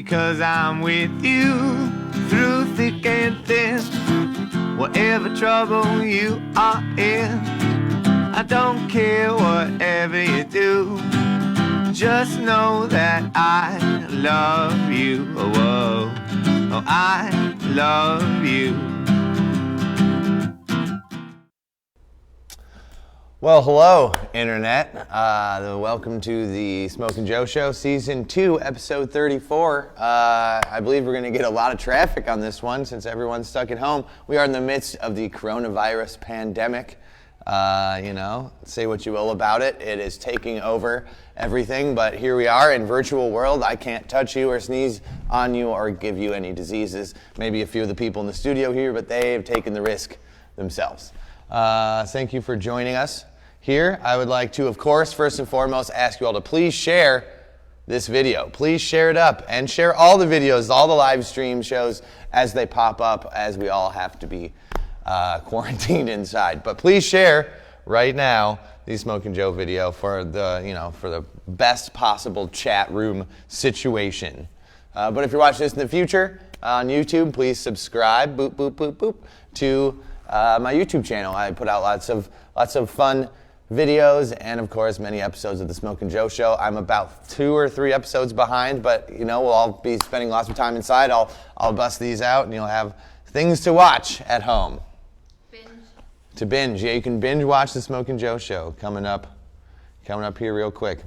because I'm with you through thick and thin. Whatever trouble you are in, I don't care whatever you do. Just know that I love you. Oh, whoa. Oh, I love you. Well, hello, Internet. Welcome to the Smokin Joe Show, Season 2, Episode 34. I believe we're going to get a lot of traffic on this one since everyone's stuck at home. We are in the midst of the coronavirus pandemic. Say what you will about it. It is taking over everything, but here we are in virtual world. I can't touch you or sneeze on you or give you any diseases. Maybe a few of the people in the studio here, but they have taken the risk themselves. Thank you for joining us here. I would like to, of course, first and foremost, ask you all to please share this video. Please share it up and share all the videos, all the live stream shows as they pop up, as we all have to be quarantined inside. But please share right now the Smokin Joe video for the best possible chat room situation. But if you're watching this in the future on YouTube, please subscribe, boop, boop, boop, boop, to my YouTube channel. I put out lots of fun videos and, of course, many episodes of the Smokin Joe Show. I'm about 2 or 3 episodes behind, but we'll all be spending lots of time inside. I'll bust these out, and you'll have things to watch at home. To binge, yeah, you can binge watch the Smokin Joe Show coming up here real quick.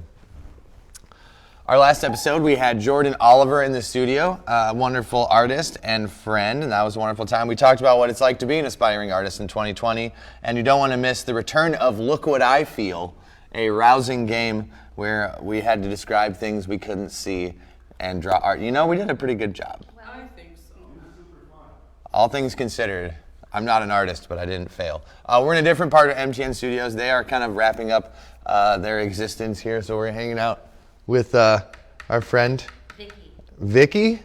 Our last episode, we had Jordan Oliver in the studio, a wonderful artist and friend, and that was a wonderful time. We talked about what it's like to be an aspiring artist in 2020, and you don't want to miss the return of Look What I Feel, a rousing game where we had to describe things we couldn't see and draw art. We did a pretty good job. Well, I think so. All things considered, I'm not an artist, but I didn't fail. We're in a different part of MTN Studios. They are kind of wrapping up their existence here, so we're hanging out with our friend Vicky.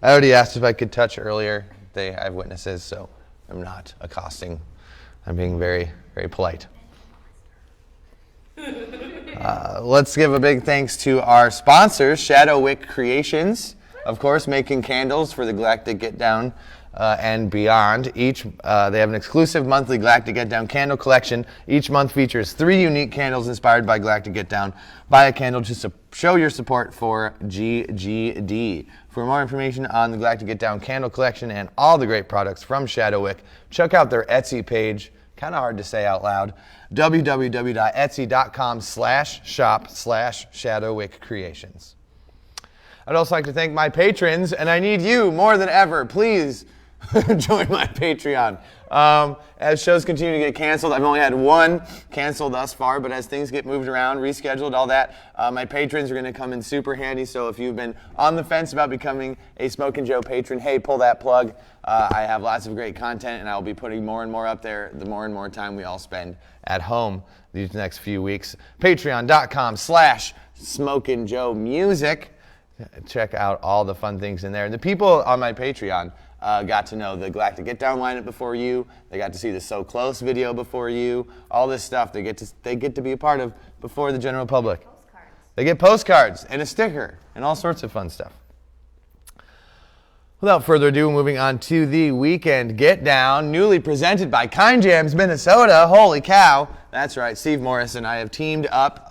I already asked if I could touch earlier. I have witnesses, so I'm not accosting. I'm being very, very polite. Let's give a big thanks to our sponsors, Shadow Wick Creations, of course, making candles for the Galactic Get Down and beyond. They have an exclusive monthly Galactic Get Down candle collection. Each month features 3 unique candles inspired by Galactic Get Down. Buy a candle just to show your support for GGD. For more information on the Galactic Get Down candle collection and all the great products from Shadow Wick, check out their Etsy page. Kind of hard to say out loud. www.etsy.com/shop/ShadowWickCreations. I'd also like to thank my patrons, and I need you more than ever. Please join my Patreon. As shows continue to get canceled, I've only had 1 canceled thus far, but as things get moved around, rescheduled, all that, my patrons are going to come in super handy. So if you've been on the fence about becoming a Smokin Joe patron, hey, pull that plug. I have lots of great content, and I will be putting more and more up there the more and more time we all spend at home these next few weeks. Patreon.com/SmokinJoeMusic. Check out all the fun things in there. And the people on my Patreon got to know the Galactic Get Down lineup before you. They got to see the So Close video before you. All this stuff they get to be a part of before the general public. They get postcards and a sticker and all sorts of fun stuff. Without further ado, moving on to the Weekend Get Down, newly presented by Kind Jams Minnesota. Holy cow. That's right, Steve Morris and I have teamed up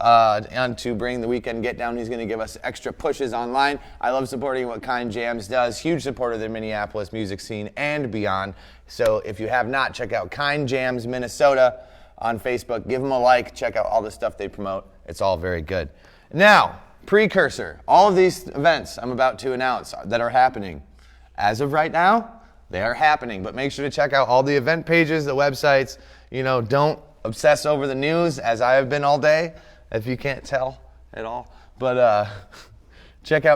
to bring the Weekend Get Down. He's going to give us extra pushes online. I love supporting what Kind Jams does. Huge supporter of the Minneapolis music scene and beyond. So if you have not, check out Kind Jams Minnesota on Facebook. Give them a like. Check out all the stuff they promote. It's all very good. Now, precursor. All of these events I'm about to announce that are happening. As of right now, they are happening. But make sure to check out all the event pages, the websites. Don't obsess over the news, as I have been all day, if you can't tell at all. But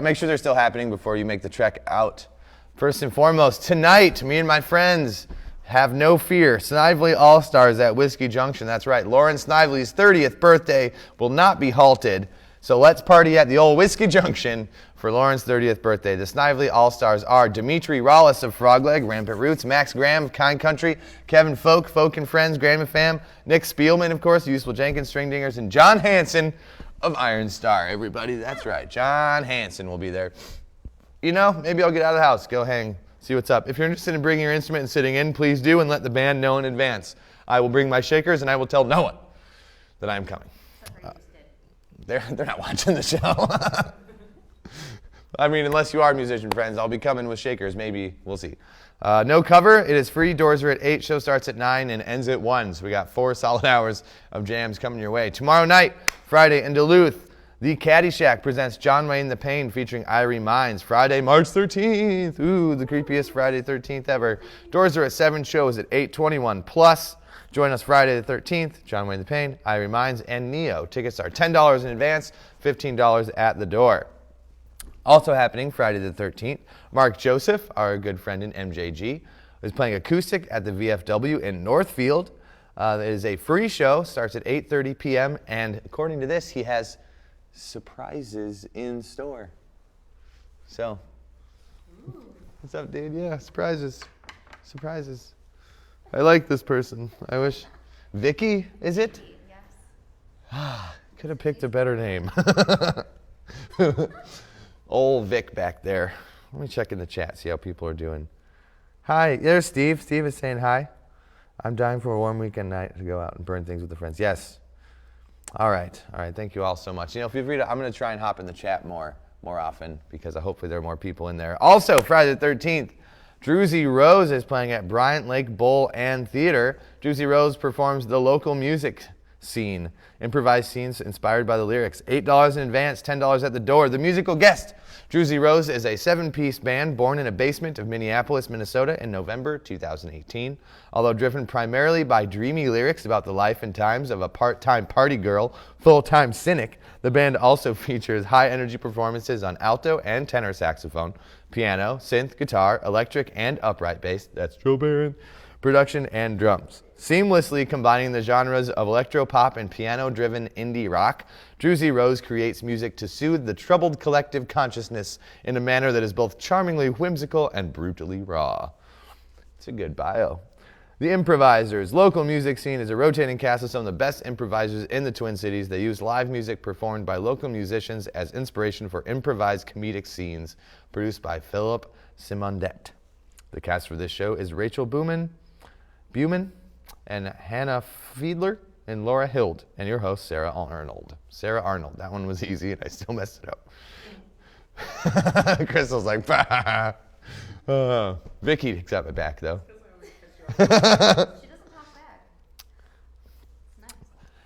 make sure they're still happening before you make the trek out. First and foremost, tonight, me and my friends have no fear. Snively All-Stars at Whiskey Junction. That's right, Lauren Snively's 30th birthday will not be halted. So let's party at the old Whiskey Junction for Lauren's 30th birthday. The Snively All-Stars are Dimitri Rollis of Frogleg, Rampant Roots, Max Graham of Kind Country, Kevin Folk and Friends, Grandma Fam, Nick Spielman, of course, Useful Jenkins, String Dingers, and John Hanson of Iron Star. Everybody, that's right, John Hanson will be there. maybe I'll get out of the house, go hang, see what's up. If you're interested in bringing your instrument and sitting in, please do, and let the band know in advance. I will bring my shakers, and I will tell no one that I am coming. They're not watching the show. I mean, unless you are musician friends, I'll be coming with shakers. Maybe. We'll see. No cover. It is free. Doors are at 8. Show starts at 9 and ends at 1. So we got 4 solid hours of jams coming your way. Tomorrow night, Friday, in Duluth, the Caddyshack presents John Wayne the Pain featuring Irie Mines. Friday, March 13th. Ooh, the creepiest Friday 13th ever. Doors are at 7. Shows at 8:21 plus. Join us Friday the 13th. John Wayne the Pain, Irie Mines, and Neo. Tickets are $10 in advance, $15 at the door. Also happening Friday the 13th, Mark Joseph, our good friend in MJG, is playing acoustic at the VFW in Northfield. It is a free show, starts at 8:30 p.m., and according to this, he has surprises in store. So, what's up, dude? Yeah, surprises. Surprises. I like this person. I wish. Vicky, is it? Yes. Could have picked a better name. Old Vic back there. Let me check in the chat, see how people are doing. Hi, there's Steve. Steve is saying hi. I'm dying for a warm weekend night to go out and burn things with the friends. Yes. All right. Thank you all so much. Feel free to, I'm going to try and hop in the chat more often because hopefully there are more people in there. Also, Friday the 13th, Druzy Rose is playing at Bryant Lake Bowl and Theater. Druzy Rose performs the local music scene, improvised scenes inspired by the lyrics. $8 in advance, $10 at the door. The musical guest, Druzy Rose, is a 7-piece band born in a basement of Minneapolis, Minnesota in November 2018. Although driven primarily by dreamy lyrics about the life and times of a part-time party girl, full-time cynic, the band also features high-energy performances on alto and tenor saxophone, piano, synth, guitar, electric, and upright bass, that's Joe Barron, production, and drums. Seamlessly combining the genres of electro-pop and piano-driven indie rock, Druzy Rose creates music to soothe the troubled collective consciousness in a manner that is both charmingly whimsical and brutally raw. It's a good bio. The Improvisers. Local music scene is a rotating cast of some of the best improvisers in the Twin Cities. They use live music performed by local musicians as inspiration for improvised comedic scenes, produced by Philip Simondet. The cast for this show is Rachel Buman, and Hannah Fiedler, and Laura Hild, and your host, Sarah Arnold. Sarah Arnold. That one was easy, and I still messed it up. Crystal's like, bah. Vicky takes out my back, though. She doesn't talk back. Nice.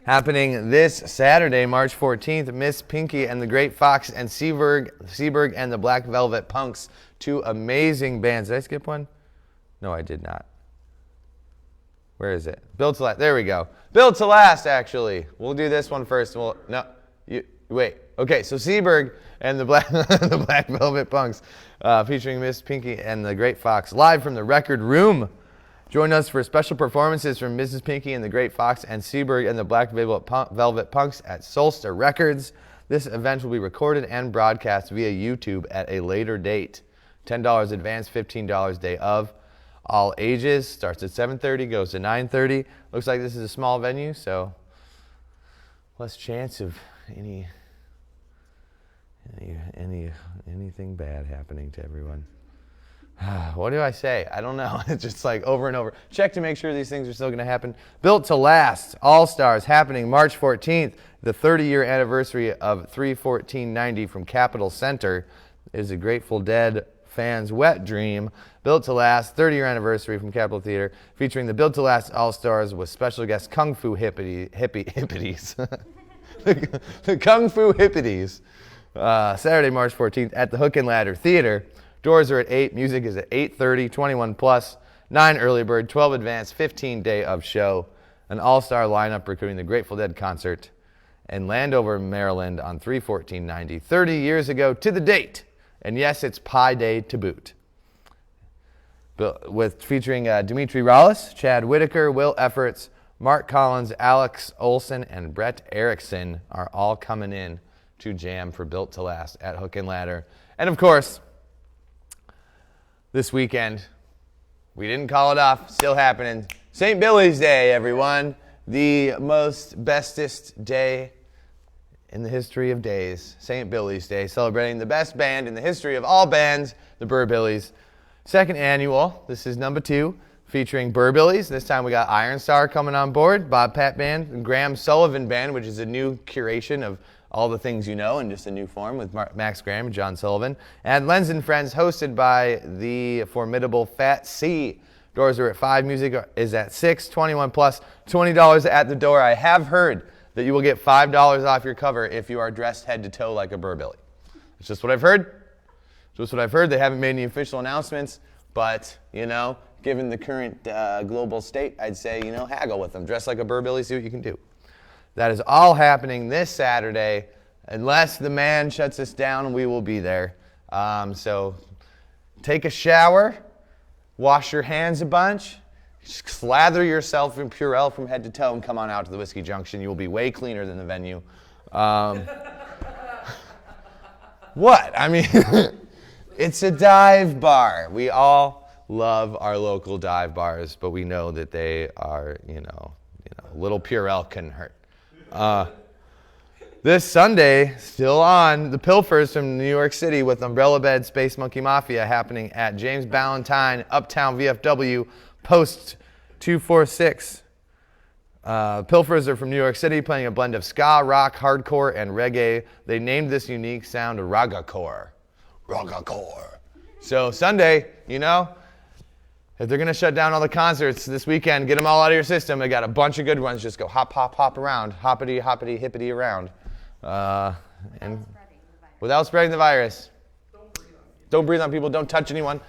Happening this Saturday, March 14th, Miss Pinky and the Great Fox and Seaberg and the Black Velvet Punks, 2 amazing bands. Did I skip one? No, I did not. Where is it? Built to Last. There we go. Built to Last, actually. We'll do this one first. Wait. Okay, so Seaberg and the Black Velvet Punks, featuring Miss Pinky and the Great Fox, live from the Record Room. Join us for special performances from Mrs. Pinky and the Great Fox and Seaberg and the Black Velvet Punks at Solstice Records. This event will be recorded and broadcast via YouTube at a later date. $10 advance, $15 day of. All ages, starts at 7:30, goes to 9:30. Looks like this is a small venue, so less chance of anything bad happening to everyone. What do I say? I don't know. It's just like over and over. Check to make sure these things are still going to happen. Built to Last, All-Stars, happening March 14th, the 30-year anniversary of 3/14/90 from Capitol Center. Is a Grateful Dead fans' wet dream. Built to Last, 30-year anniversary from Capitol Theater, featuring the Built to Last All-Stars with special guest Kung Fu Hippities. The Kung Fu Hippities. Saturday, March 14th at the Hook and Ladder Theater. Doors are at 8. Music is at 8:30, 21 plus, 9 early bird, 12 advance, 15 day of show. An all-star lineup including the Grateful Dead concert in Landover, Maryland on 3/14/90, 30 years ago to the date. And yes, it's Pi Day to boot. Featuring Dimitri Rollis, Chad Whitaker, Will Efforts, Mark Collins, Alex Olson, and Brett Erickson are all coming in to jam for Built to Last at Hook and Ladder. And of course, this weekend, we didn't call it off, still happening. St. Billy's Day, everyone. The most bestest day in the history of days, St. Billy's Day, celebrating the best band in the history of all bands, the Burbillies. Second annual, this is number 2, featuring Burbillies. This time we got Iron Star coming on board, Bob Pat Band, and Graham Sullivan Band, which is a new curation of all the things you know in just a new form with Max Graham and John Sullivan. And Lens and Friends, hosted by the formidable Fat C. Doors are at 5, music is at 6, 21 plus, $20 at the door. I have heard that you will get $5 off your cover if you are dressed head to toe like a Burbilly. It's just what I've heard. Just what I've heard. They haven't made any official announcements, but, you know, given the current global state, I'd say, you know, haggle with them. Dress like a Burbilly, see what you can do. That is all happening this Saturday. Unless the man shuts us down, we will be there. So take a shower, wash your hands a bunch, slather yourself in Purell from head to toe, and come on out to the Whiskey Junction. You will be way cleaner than the venue. What? I mean, it's a dive bar. We all love our local dive bars, but we know that they are, you know, a little Purell couldn't hurt. This Sunday, still on, the Pilfers from New York City with Umbrella Bed, Space Monkey Mafia happening at James Ballantyne, Uptown VFW, Post 246. Pilfers are from New York City, playing a blend of ska, rock, hardcore, and reggae. They named this unique sound Ragacore. Ragacore. So Sunday, you know, if they're going to shut down all the concerts this weekend, get them all out of your system. They got a bunch of good ones. Just go hop, hop, hop around. Hoppity, hoppity, hippity around. And without spreading the virus. Don't breathe on people. Don't touch anyone.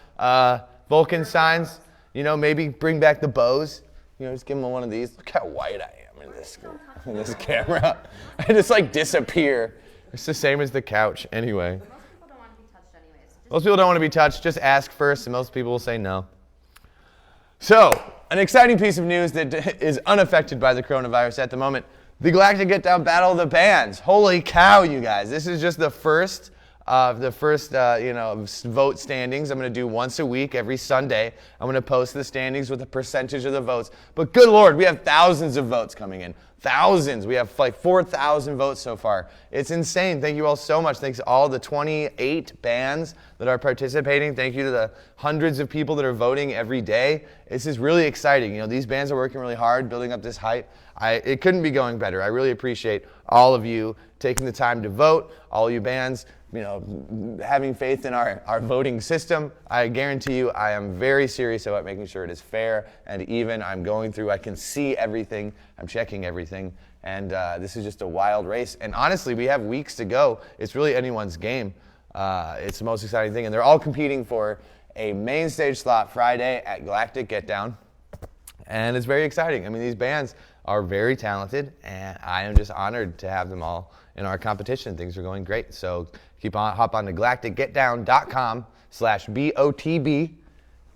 Vulcan signs. You know, maybe bring back the bows. You know, just give them one of these. Look how white I am in this camera. I just like disappear. It's the same as the couch anyway. Most people don't want to be touched anyways. Most people don't want to be touched. Just ask first, and most people will say no. So, an exciting piece of news that is unaffected by the coronavirus at the moment. The Galactic Get Down Battle of the Bands. Holy cow, you guys. This is just the first vote standings. I'm going to do once a week, every Sunday. I'm going to post the standings with a percentage of the votes. But good Lord, we have thousands of votes coming in. Thousands. We have like 4,000 votes so far. It's insane. Thank you all so much. Thanks to all the 28 bands that are participating. Thank you to the hundreds of people that are voting every day. This is really exciting. You know, these bands are working really hard, building up this hype. It couldn't be going better. I really appreciate all of you taking the time to vote, all you bands, you know, having faith in our voting system. I guarantee you I am very serious about making sure it is fair and even. I'm going through, I can see everything, I'm checking everything, and this is just a wild race. And honestly, we have weeks to go. It's really anyone's game. It's the most exciting thing, and they're all competing for a main stage slot Friday at Galactic Get Down, and it's very exciting. I mean, these bands are very talented, and I am just honored to have them all in our competition. Things are going great. So hop on to galacticgetdown.com/BOTB.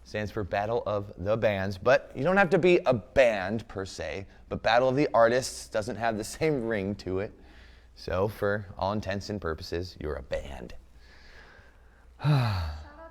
Stands for Battle of the Bands. But you don't have to be a band per se, but Battle of the Artists doesn't have the same ring to it. So for all intents and purposes, you're a band. Shout out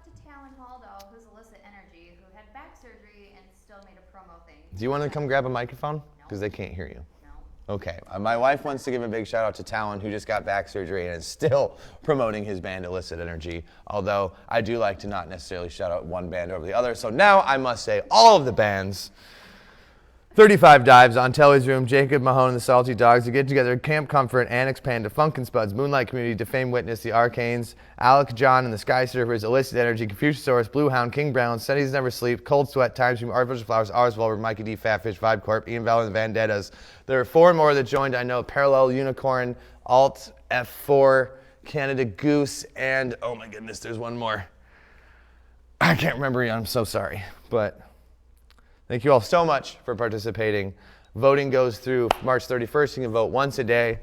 to Talon Haldo, who's Illicit Energy, who had back surgery and still made a promo thing. Do you want to come grab a microphone? Because they can't hear you. No. Okay. My wife wants to give a big shout out to Talon, who just got back surgery and is still promoting his band Illicit Energy. Although I do like to not necessarily shout out one band over the other. So now I must say all of the bands. 35 Dives, On Telly's Room, Jacob Mahone and the Salty Dogs, The Get Together, Camp Comfort, Annex Panda, Funkin' Spuds, Moonlight Community, Defamed Witness, The Arcanes, Alec John and the Sky Surfers, Illicit Energy, Confuciusaurus, Blue Hound, King Brown, Sundays Never Sleep, Cold Sweat, Time Stream, Artificial Flowers, Ours Volver, Mikey D, Fatfish, Vibe Corp, Ian Val and the Vendettas. There are 4 more that joined, I know, Parallel Unicorn, Alt F4, Canada Goose, and oh my goodness, there's one more. I can't remember yet, I'm so sorry, but thank you all so much for participating. Voting goes through March 31st. You can vote once a day.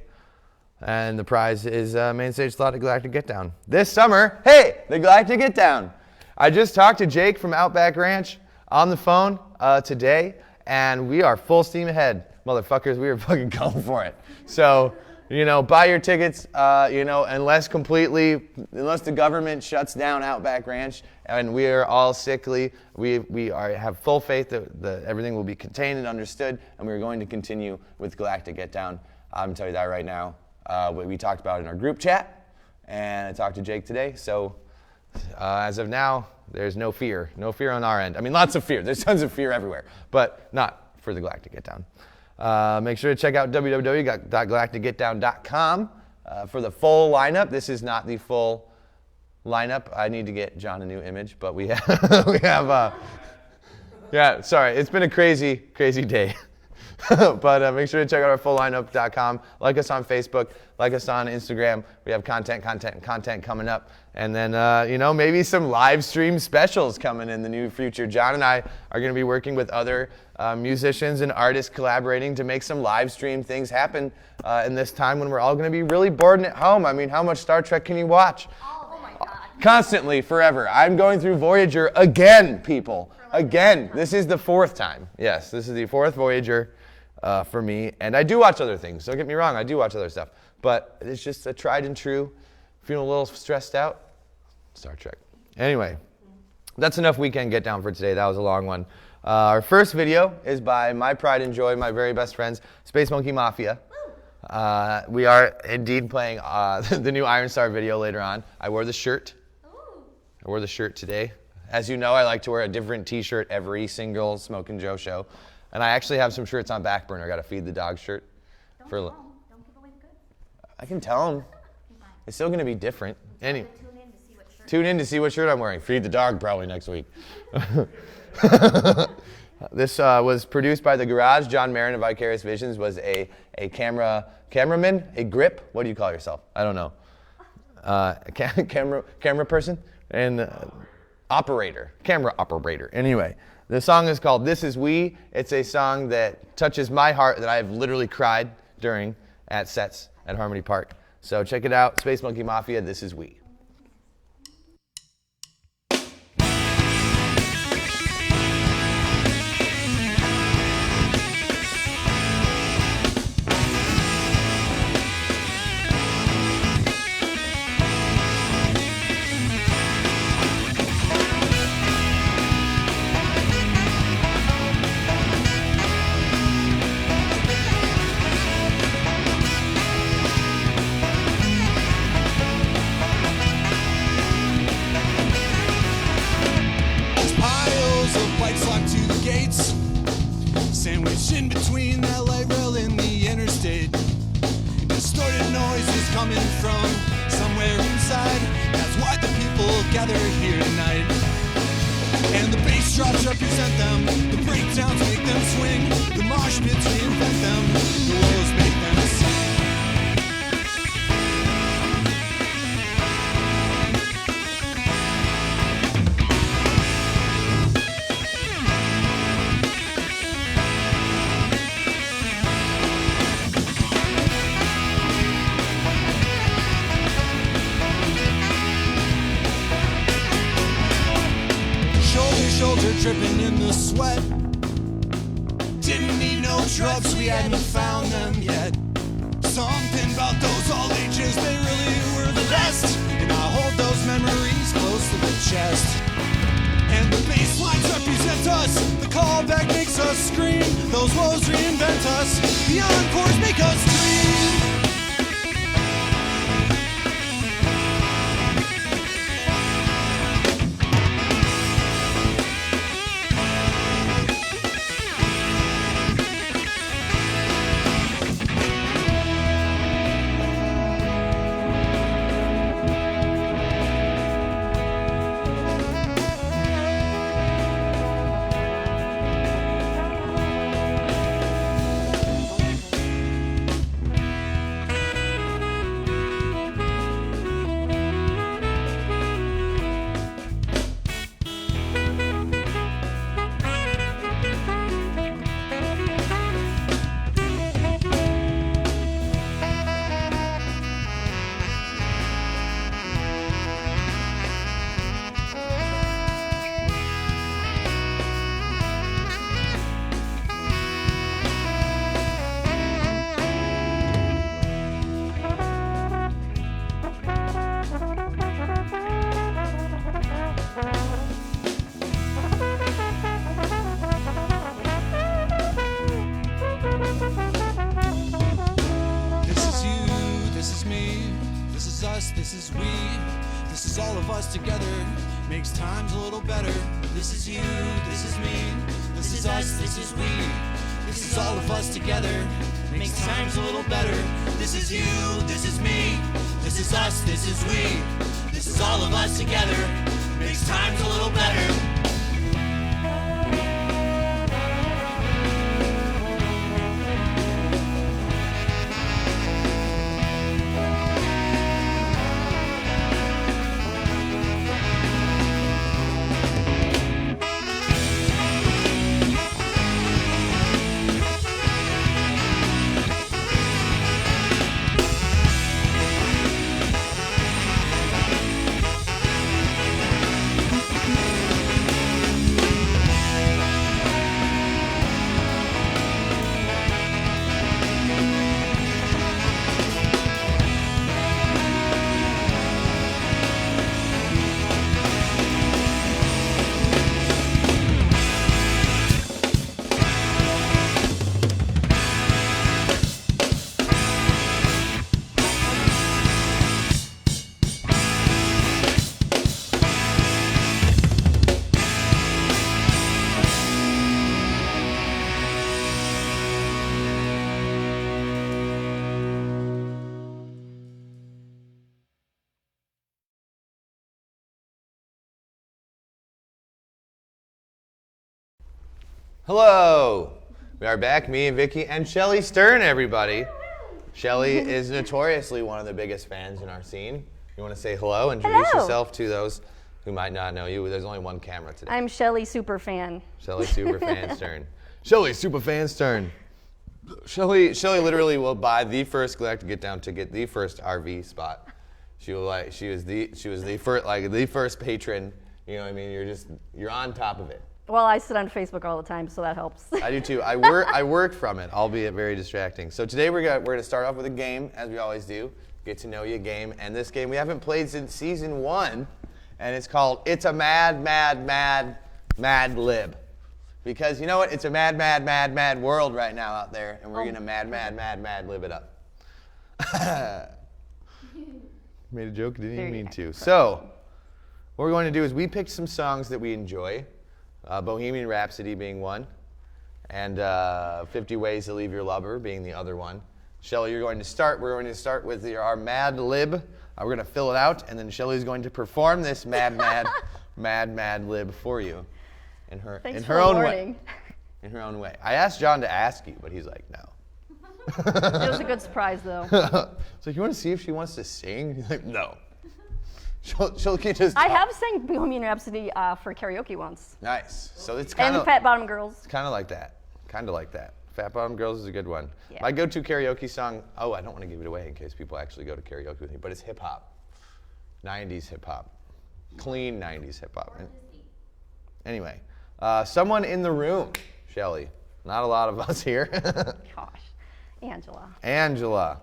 And the prize is main stage slot at Galactic Get Down. This summer, hey, the Galactic Get Down. I just talked to Jake from Outback Ranch on the phone today, and we are full steam ahead. Motherfuckers, we are fucking going for it. So, you know, buy your tickets, unless the government shuts down Outback Ranch and we are all sickly, we have full faith that everything will be contained and understood, and we're going to continue with Galactic Get Down. I'm going to tell you that right now. we talked about in our group chat, and I talked to Jake today. So as of now, there's no fear. No fear on our end. I mean, lots of fear. There's tons of fear everywhere, but not for the Galactic Get Down. Make sure to check out www.galacticgetdown.com for the full lineup. This is not the full lineup. I need to get John a new image, but we have, yeah, sorry. It's been a crazy, crazy day. But make sure to check out our fulllineup.com. Like us on Facebook. Like us on Instagram. We have content coming up. And then, maybe some live stream specials coming in the near future. John and I are going to be working with other musicians and artists collaborating to make some live stream things happen in this time when we're all going to be really bored and at home. I mean, how much Star Trek can you watch? Oh my God. Constantly, forever. I'm going through Voyager again, people. Again. This is the 4th time. Yes, this is the 4th Voyager for me. And I do watch other things. Don't get me wrong. I do watch other stuff. But it's just a tried and true. Feeling a little stressed out. Star Trek. Anyway, that's enough Weekend Get Down for today. That was a long one. Our first video is by my pride and joy, my very best friends, Space Monkey Mafia. We are indeed playing the new Iron Star video later on. I wore the shirt. I wore the shirt today. As you know, I like to wear a different t-shirt every single Smokin Joe show. And I actually have some shirts on back burner. I got to feed the dog shirt. Don't give away the goods. I can tell them. It's still going to be different. Anyway. Tune in to see what shirt I'm wearing. Feed the dog probably next week. This was produced by The Garage. John Marin of Vicarious Visions was a cameraman, a grip. What do you call yourself? I don't know. Camera person and camera operator. Anyway, the song is called This Is We. It's a song that touches my heart that I have literally cried during at sets at Harmony Park. So check it out. Space Monkey Mafia, This Is We. Sandwiched in between that light rail and the interstate. Distorted noises coming from somewhere inside. That's why the people gather here tonight. And the bass drops represent them. The breakdowns make them swing. The mosh pits reinvent them. The woes make them sing. Shoulder dripping in the sweat. Didn't need no drugs, we hadn't found them yet. Something about those all ages, they really were the best. And I hold those memories close to the chest. And the bass lines represent us. The callback makes us scream. Those woes reinvent us. The encores make us dream. us, this is we, this is all of us together, makes times a little better. This is you, this is me, this is us, this is we, this is all of us together, makes times a little better. This is you, this is me, this is us, this is we, this is all of us together, makes times a little better. Hello! We are back, me and Vicky and Shelly Stern, everybody. Shelly is notoriously one of the biggest fans in our scene. You want to say hello? Introduce yourself to those who might not know you. There's only one camera today. I'm Shelly Superfan. Shelly Superfan Stern. Shelly Superfan Stern. Shelly literally will buy the first Galactic Get Down ticket, the first RV spot. She was the first patron. You know what I mean? You're on top of it. Well, I sit on Facebook all the time, so that helps. I do too. I work from it, albeit very distracting. So today we're gonna start off with a game, as we always do. Get to know you game, and this game we haven't played since season 1, and it's called It's a Mad, Mad, Mad, Mad Lib. Because you know what? It's a mad, mad, mad, mad world right now out there, and we're gonna mad, mad, mad, mad lib it up. Made a joke, didn't even mean to. So, what we're going to do is we picked some songs that we enjoy. Bohemian Rhapsody being one, and 50 Ways to Leave Your Lover being the other one. Shelly, you're going to start. We're going to start with our Mad Lib. We're going to fill it out, and then Shelly's going to perform this Mad, Mad, Mad, Mad Lib for you in her own way. In her own way. I asked John to ask you, but he's like, no. It was a good surprise, though. So you want to see if she wants to sing? He's like, no. She'll just talk. I have sang Bohemian Rhapsody for karaoke once. Nice. So it's kind of and Fat Bottom Girls. It's kind of like that. Kind of like that. Fat Bottom Girls is a good one. Yeah. My go-to karaoke song. Oh, I don't want to give it away in case people actually go to karaoke with me, but it's hip hop. 90s hip hop. Clean 90s hip hop. Anyway, someone in the room. Shelly. Not a lot of us here. Gosh, Angela. Angela.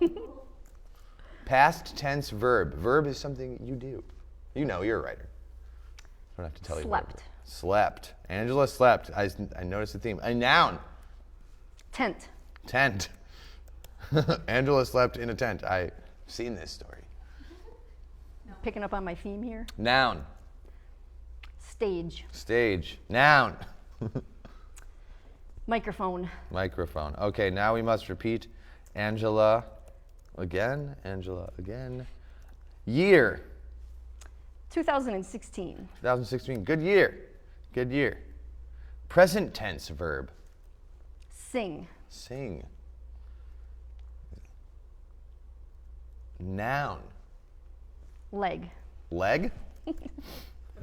Past tense verb. Verb is something you do. You know, you're a writer. I don't have to tell you. Slept. Slept. Angela slept. I noticed the theme. A noun. Tent. Tent. Angela slept in a tent. I've seen this story. Picking up on my theme here. Noun. Stage. Stage. Noun. Microphone. Microphone. Okay, now we must repeat. Angela again. Angela again. Year. 2016. 2016. Good year. Good year. Present tense verb. Sing. Sing. Noun. Leg. Leg.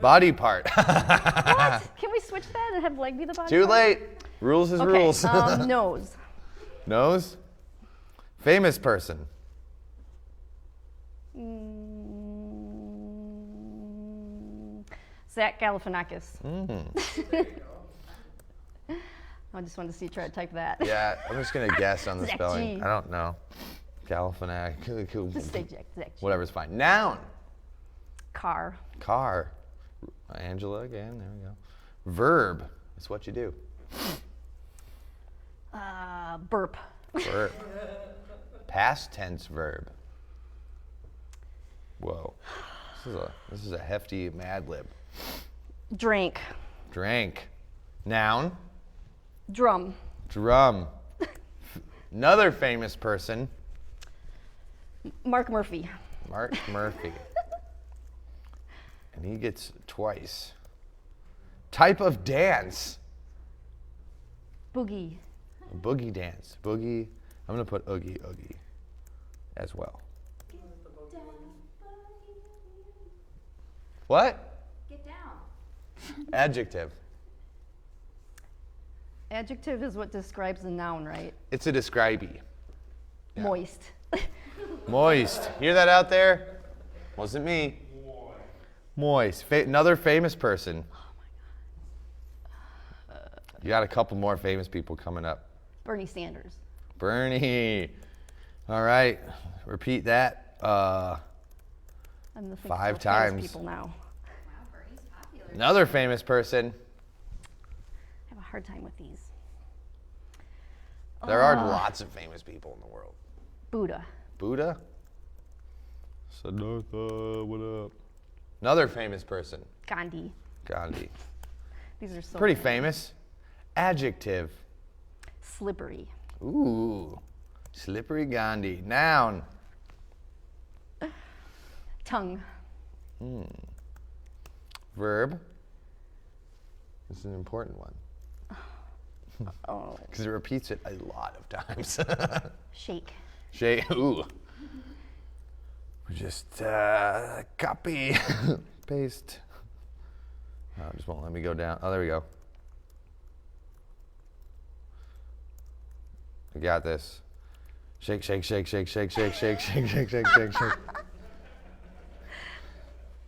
Body part. What? Can we switch that and have leg be the body Too part? late. Rules is rules. Nose. Nose. Famous person. Zach Galifianakis. I just wanted to see you try to type that. Yeah, I'm just going to guess on the Zach spelling. G. I don't know. Galifianakis. Just say Zach G. Whatever's fine. Noun. Car. Car. Angela again. There we go. Verb. It's what you do. Burp. Verb. Past tense verb. Whoa. This is a hefty Mad Lib. Drink. Drank. Noun. Drum. Drum. Another famous person. Mark Murphy. Mark Murphy. And he gets twice. Type of dance. Boogie. Boogie dance. Boogie. I'm going to put oogie as well. What? Get down. Adjective. Adjective is what describes the noun, right? It's a describey. Yeah. Moist. Moist. Hear that out there? Wasn't me. Moist. Another famous person. You got a couple more famous people coming up. Bernie Sanders. Bernie. All right. Repeat that. I'm the 5 famous times. people now. Wow, Bernie's popular. Another famous person. I have a hard time with these. There are lots of famous people in the world. Buddha. Buddha. Siddhartha, what up? Another famous person. Gandhi. Gandhi. These are so Pretty random. famous. Adjective. Slippery. Ooh. Slippery Gandhi. Noun. Tongue. Verb. This is an important one. Oh. Because it repeats it a lot of times. Shake. Ooh. We just copy, paste. Oh, it just won't let me go down. Oh, there we go. I got this. Shake, shake, shake, shake, shake, shake, shake, shake, shake, shake, shake, shake.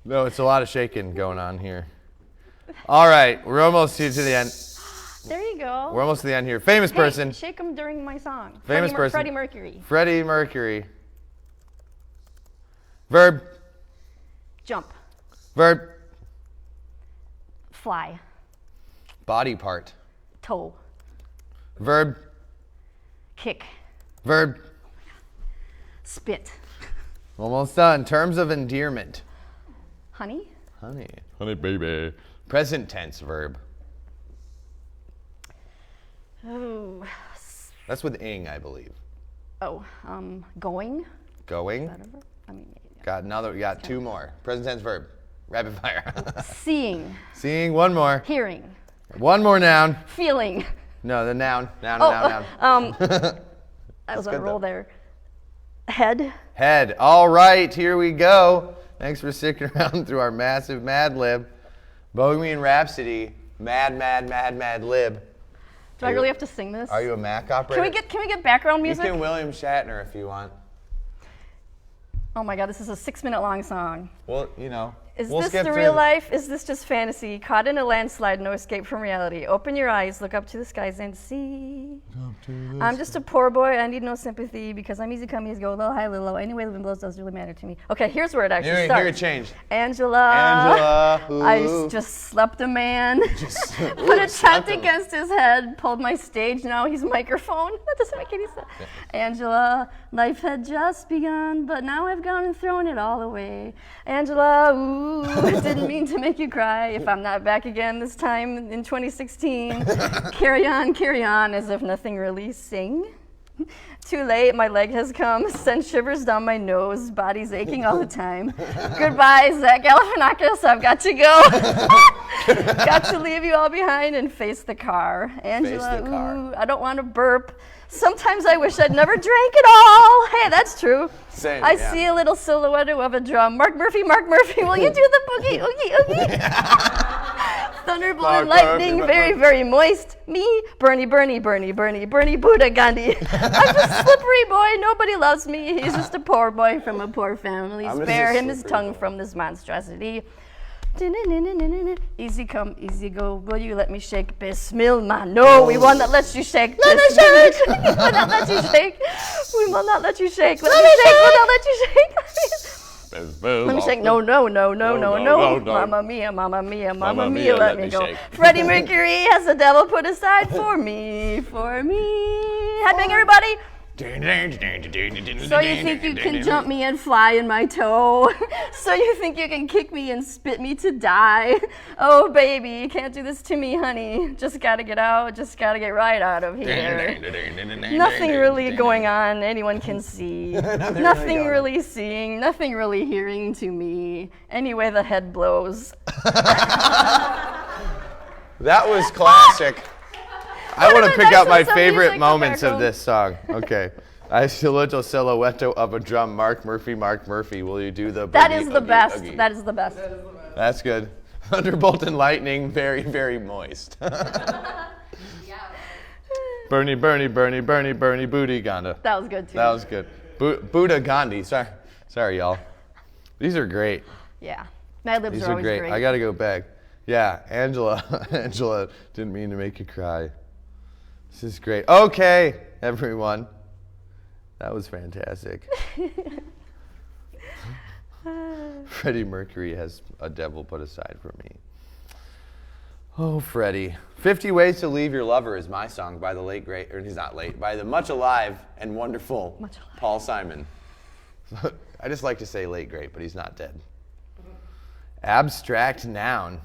No, it's a lot of shaking going on here. All right, we're almost here to the end. There you go. We're almost to the end here. Famous person. Hey, shake them during my song. Famous person. Freddie Mercury. Freddie Mercury. Verb. Jump. Verb. Fly. Body part. Toe. Verb. Kick. Verb. Spit. Almost done. Terms of endearment. Honey. Honey. Honey, baby. Present tense verb. Oh. That's with ing, I believe. Oh. Going. Going. Whatever. I mean, yeah. Got another. Got 2 more. Present tense verb. Rapid fire. Seeing. Seeing. 1 more. Hearing. 1 more noun. Feeling. No, the noun. Noun. I was on a good, roll though. there. Head. Head. All right, here we go. Thanks for sticking around through our massive Mad Lib. Bohemian Rhapsody. Mad Lib. Do I really have to sing this? Are you a Mac operator? Can we get background music? You can William Shatner if you want. Oh my God, this is a 6-minute long song. Well, you know. Is we'll this skip the through real life? Is this just fantasy? Caught in a landslide, no escape from reality. Open your eyes, look up to the skies and see. I'm just a poor boy, I need no sympathy because I'm easy come, easy go, little high, little low. Anyway, the wind blows doesn't really matter to me. Okay, here's where it actually Here starts. it changed. Angela. Ooh. I just slept a man. Put a tent against his head, pulled my stage, now he's microphone. That doesn't make any sense. Angela, life had just begun, but now I've gone and thrown it all away. Angela, ooh, didn't mean to make you cry. If I'm not back again this time in 2016, carry on, as if nothing really sing. Too late, my leg has come, sent shivers down my nose, body's aching all the time. Goodbye, Zach Galifianakis, I've got to go. Got to leave you all behind and face the car. Angela, Face the car. ooh, I don't want to burp. Sometimes I wish I'd never drank at all. Hey, that's true. Same, I yeah. see a little silhouette of a drum. Mark Murphy, will you do the boogie, oogie, oogie? Thunderbolt and Mark lightning, Murphy. very, very moist. Me, Bernie, Buddha, Gandhi. I'm just slippery boy, nobody loves me. He's just a poor boy from a poor family. I'm just Spare a him his slippery tongue boy. from this monstrosity. Easy come, easy go. Will you let me shake? Bismillah. No, we will not let you shake. Let me shake. We will not let you shake. We will not let you shake. Let me shake. We'll not let you shake. Let me shake. No. Mamma mia, let me go. Freddie Mercury has the devil put aside for me. Headbang, everybody. So you think you can jump me and fly in my toe? So you think you can kick me and spit me to die? Oh baby, you can't do this to me, honey. Just gotta get out, just gotta get right out of here. Nothing really going on anyone can see. Nothing really seeing, nothing really hearing to me. Anyway, the head blows. That was classic. I want to pick out my favorite music moments of background. this song. Okay. I see a little silhouette of a drum. Mark Murphy, will you do the That boogie, is the oogie, best. oogie? That is the best. That's good. Thunderbolt and lightning, very, very moist. Bernie, Bernie, Bernie, Bernie, Bernie, Booty Ganda. That was good too. That was good. Buddha Gandhi. Sorry, y'all. These are great. Yeah. Mad Libs These are are always great. great. I got to go back. Yeah, Angela didn't mean to make you cry. This is great. Okay, everyone. That was fantastic. Freddie Mercury has a devil put aside for me. Oh, Freddie. 50 Ways to Leave Your Lover is my song by the late, great, or he's not late, by the much alive and wonderful Paul Simon. I just like to say late, great, but he's not dead. Abstract noun.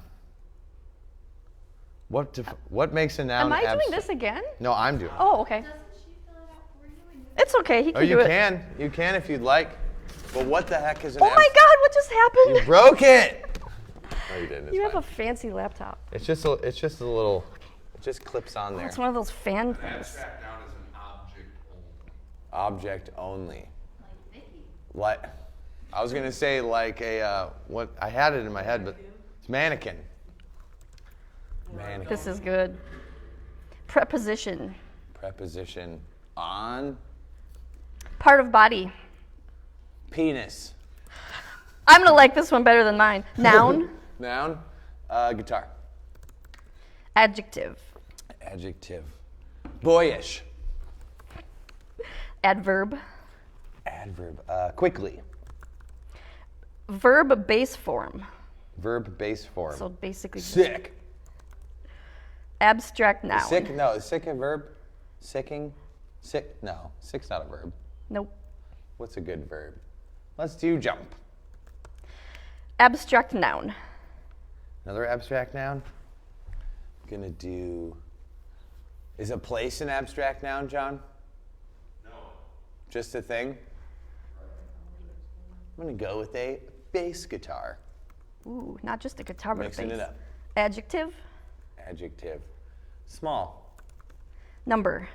What makes a noun Am I doing abstract? this again? No, I'm doing it. Oh, okay. Doesn't she fill it out for you? And you It's okay. He can Oh, you do it. can. You can if you'd like. But what the heck is an Oh my God! What just happened? You broke it! No, you didn't. It's You have fine. a fancy laptop. It's just a little, it just clips on there. It's one of those fan things. Abstract noun is an object only. Object only. like Vicky. Like, I was gonna say like what I had it in my head, but it's mannequin. Mannequin. This is good. Preposition. Preposition on Part of body. penis. I'm gonna like this one better than mine. Noun. Noun, guitar. Adjective. Adjective, boyish. Adverb. Adverb, quickly. Verb base form. Verb base form. So basically just Sick. abstract noun. Sick? No, is sick a verb? Sicking? Sick? No, sick's not a verb. Nope. What's a good verb? Let's do jump. Abstract noun. Another abstract noun? Gonna do. Is a place an abstract noun, John? No. Just a thing? I'm gonna go with a bass guitar. Ooh, not just a guitar, but a Mixing bass. it up. Adjective. Adjective. Small. Number.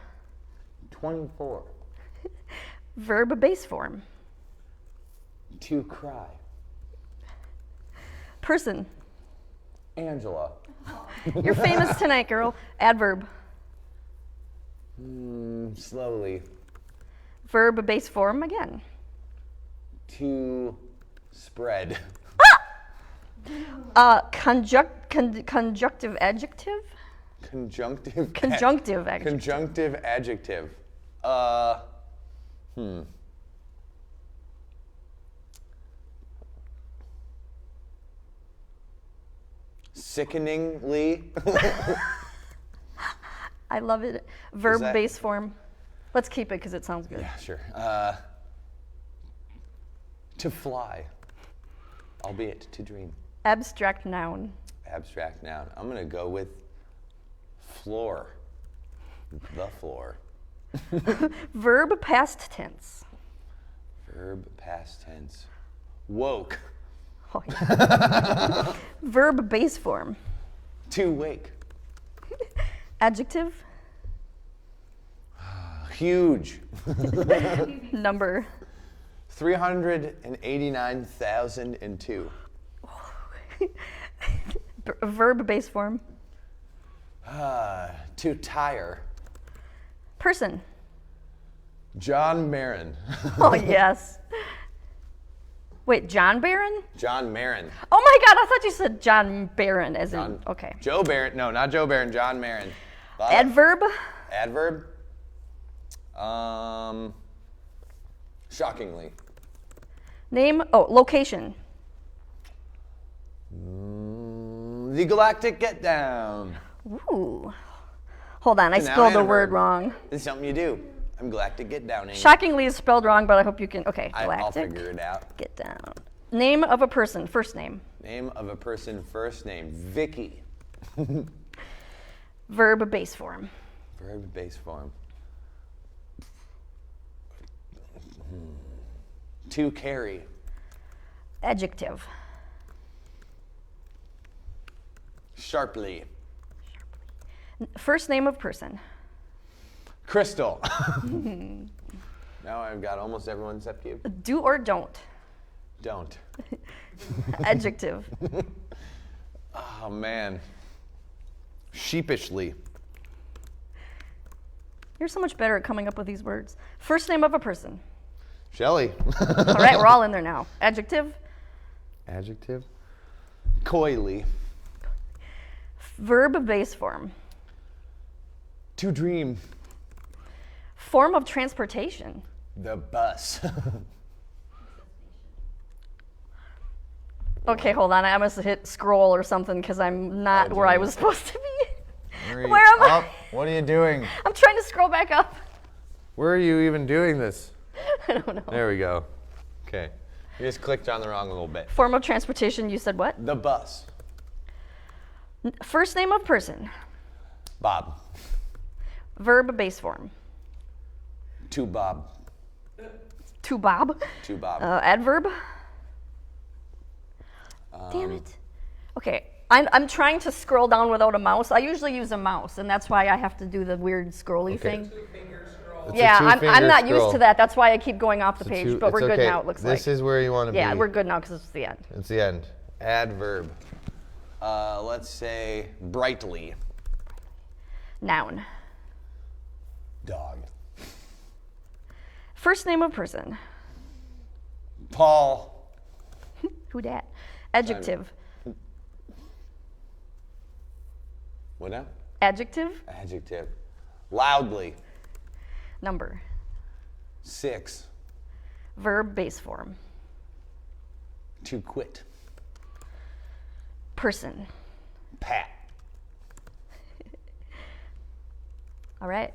24. Verb base form. To cry. Person. Angela. You're famous tonight, girl. Adverb. Slowly. Verb base form again. To spread. Conjunctive adjective. Conjunctive. Conjunctive adjective. Conjunctive adjective. Sickeningly. I love it. Verb that- base form. Let's keep it because it sounds good. Yeah, sure. To fly. Albeit to dream. Abstract noun. Abstract noun. I'm gonna go with floor. The floor. Verb past tense. Verb past tense. Woke. Oh, yeah. Verb base form. To wake. Adjective. Huge. Number. 389,002. Verb base form. To tire. Person. John Marin. Oh, yes. Wait, John Barron? John Marin. Oh my God, I thought you said John Barron as in, okay. Joe Barron. No, not Joe Barron. John Marin. Adverb. Adverb. Shockingly. Name, location. The Galactic Get Down. Ooh. Hold on, I It's a noun spelled and the a word verb. wrong. This is something you do. I'm Galactic Get Down. Shockingly is spelled wrong, but I hope you can. Okay, I'll Galactic figure it out. Get Down. Name of a person, first name. Name of a person, first name. Vicky. Verb, base form. Verb, base form. To carry. Adjective. Sharply. First name of person. Crystal. Now I've got almost everyone except you. Do or don't. Don't. Adjective. Oh, man. Sheepishly. You're so much better at coming up with these words. First name of a person. Shelly. All right, we're all in there now. Adjective. Adjective. Coyly. Verb, base form. To dream. Form of transportation. The bus. Okay, hold on. I must have hit scroll or something because I'm not where I was supposed to be. Hurry Where am I? up. What are you doing? I'm trying to scroll back up. Where are you even doing this? I don't know. There we go. Okay. You just clicked on the wrong little bit. Form of transportation, you said what? The bus. First name of person. Bob. Verb, base form. To Bob. To Bob. To Bob. Adverb. Damn it. Okay, I'm trying to scroll down without a mouse. I usually use a mouse, and that's why I have to do the weird scrolly thing. It's Yeah, a I'm two-finger not used scroll. to that. That's why I keep going off the It's a page, two- but it's we're good okay. now, it looks like. This is where you want to be. Yeah, we're good now because it's the end. It's the end. Adverb. Let's say brightly. Noun. Dog. First name of person. Paul. Who dat? Adjective. What now? Adjective. Adjective. Loudly. Number. 6. Verb, base form. To quit. Person. Pat. All right.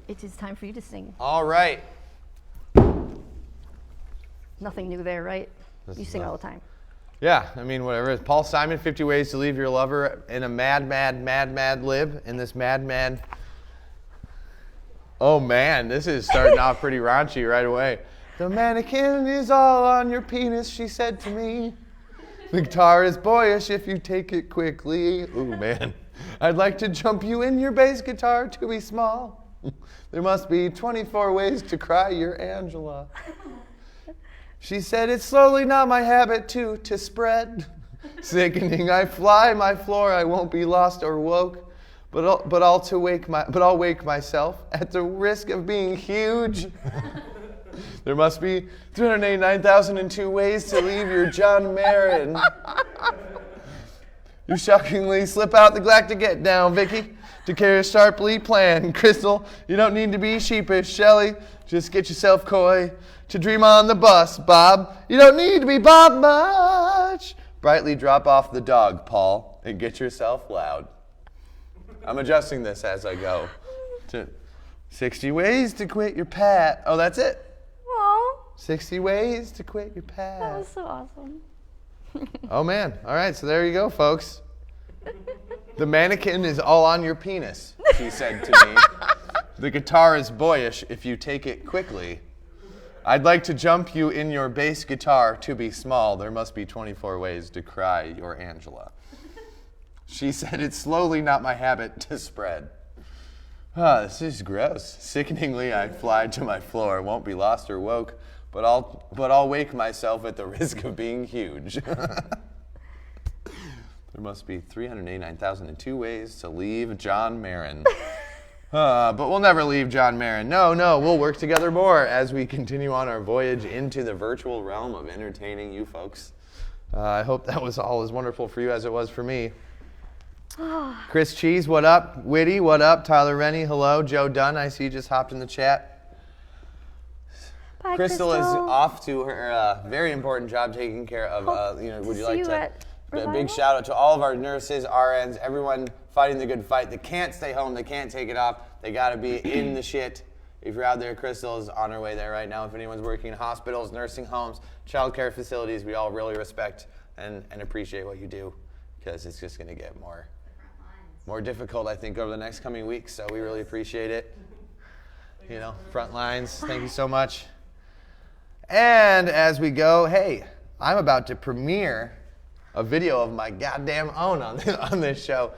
It is time for you to sing. All right. Nothing new there, right? This You is sing not- all the time. Yeah, I mean, whatever. Paul Simon, 50 Ways to Leave Your Lover in a Mad Lib. In this mad. Oh, man, this is starting off pretty raunchy right away. The mannequin is all on your penis, she said to me. The guitar is boyish if you take it quickly. Ooh, man. I'd like to jump you in your bass guitar to be small. There must be 24 ways to cry your Angela. She said, it's slowly not my habit to spread. Sickening, I fly my floor, I won't be lost or woke. But I'll wake myself at the risk of being huge. There must be 389,002 ways to leave your John Marin. You shockingly slip out the Galactic Get Down, Vicky, to carry a sharply plan. Crystal, you don't need to be sheepish. Shelly, just get yourself coy to dream on the bus. Bob, you don't need to be Bob much. Brightly drop off the dog, Paul, and get yourself loud. I'm adjusting this as I go. To 60 ways to quit your pat. Oh, that's it. Aw, 60 ways to quit your pat. that was so awesome. Oh, man. All right, so there you go, folks. The mannequin is all on your penis, she said to me. The guitar is boyish if you take it quickly. I'd like to jump you in your bass guitar to be small. There must be 24 ways to cry your Angela. She said, it's slowly not my habit to spread. This is gross. Sickeningly, I fly to my floor. Won't be lost or woke, but I'll wake myself at the risk of being huge. There must be 389,002 ways to leave John Marin. But we'll never leave John Marin. No, we'll work together more as we continue on our voyage into the virtual realm of entertaining you folks. I hope that was all as wonderful for you as it was for me. Chris Cheese, what up? Witty, what up? Tyler Rennie, hello. Joe Dunn, I see you just hopped in the chat. Bye, Crystal is off to her very important job taking care of, would you like to... A big shout out to all of our nurses, RNs, everyone fighting the good fight that can't stay home, they can't take it off. They gotta be in the shit. If you're out there, Crystal is on her way there right now. If anyone's working in hospitals, nursing homes, childcare facilities, we all really respect and appreciate what you do, because it's just gonna get more difficult, I think, over the next coming weeks. So we really appreciate it. You know, front lines, thank you so much. And as we go, hey, I'm about to premiere a video of my goddamn own on this show.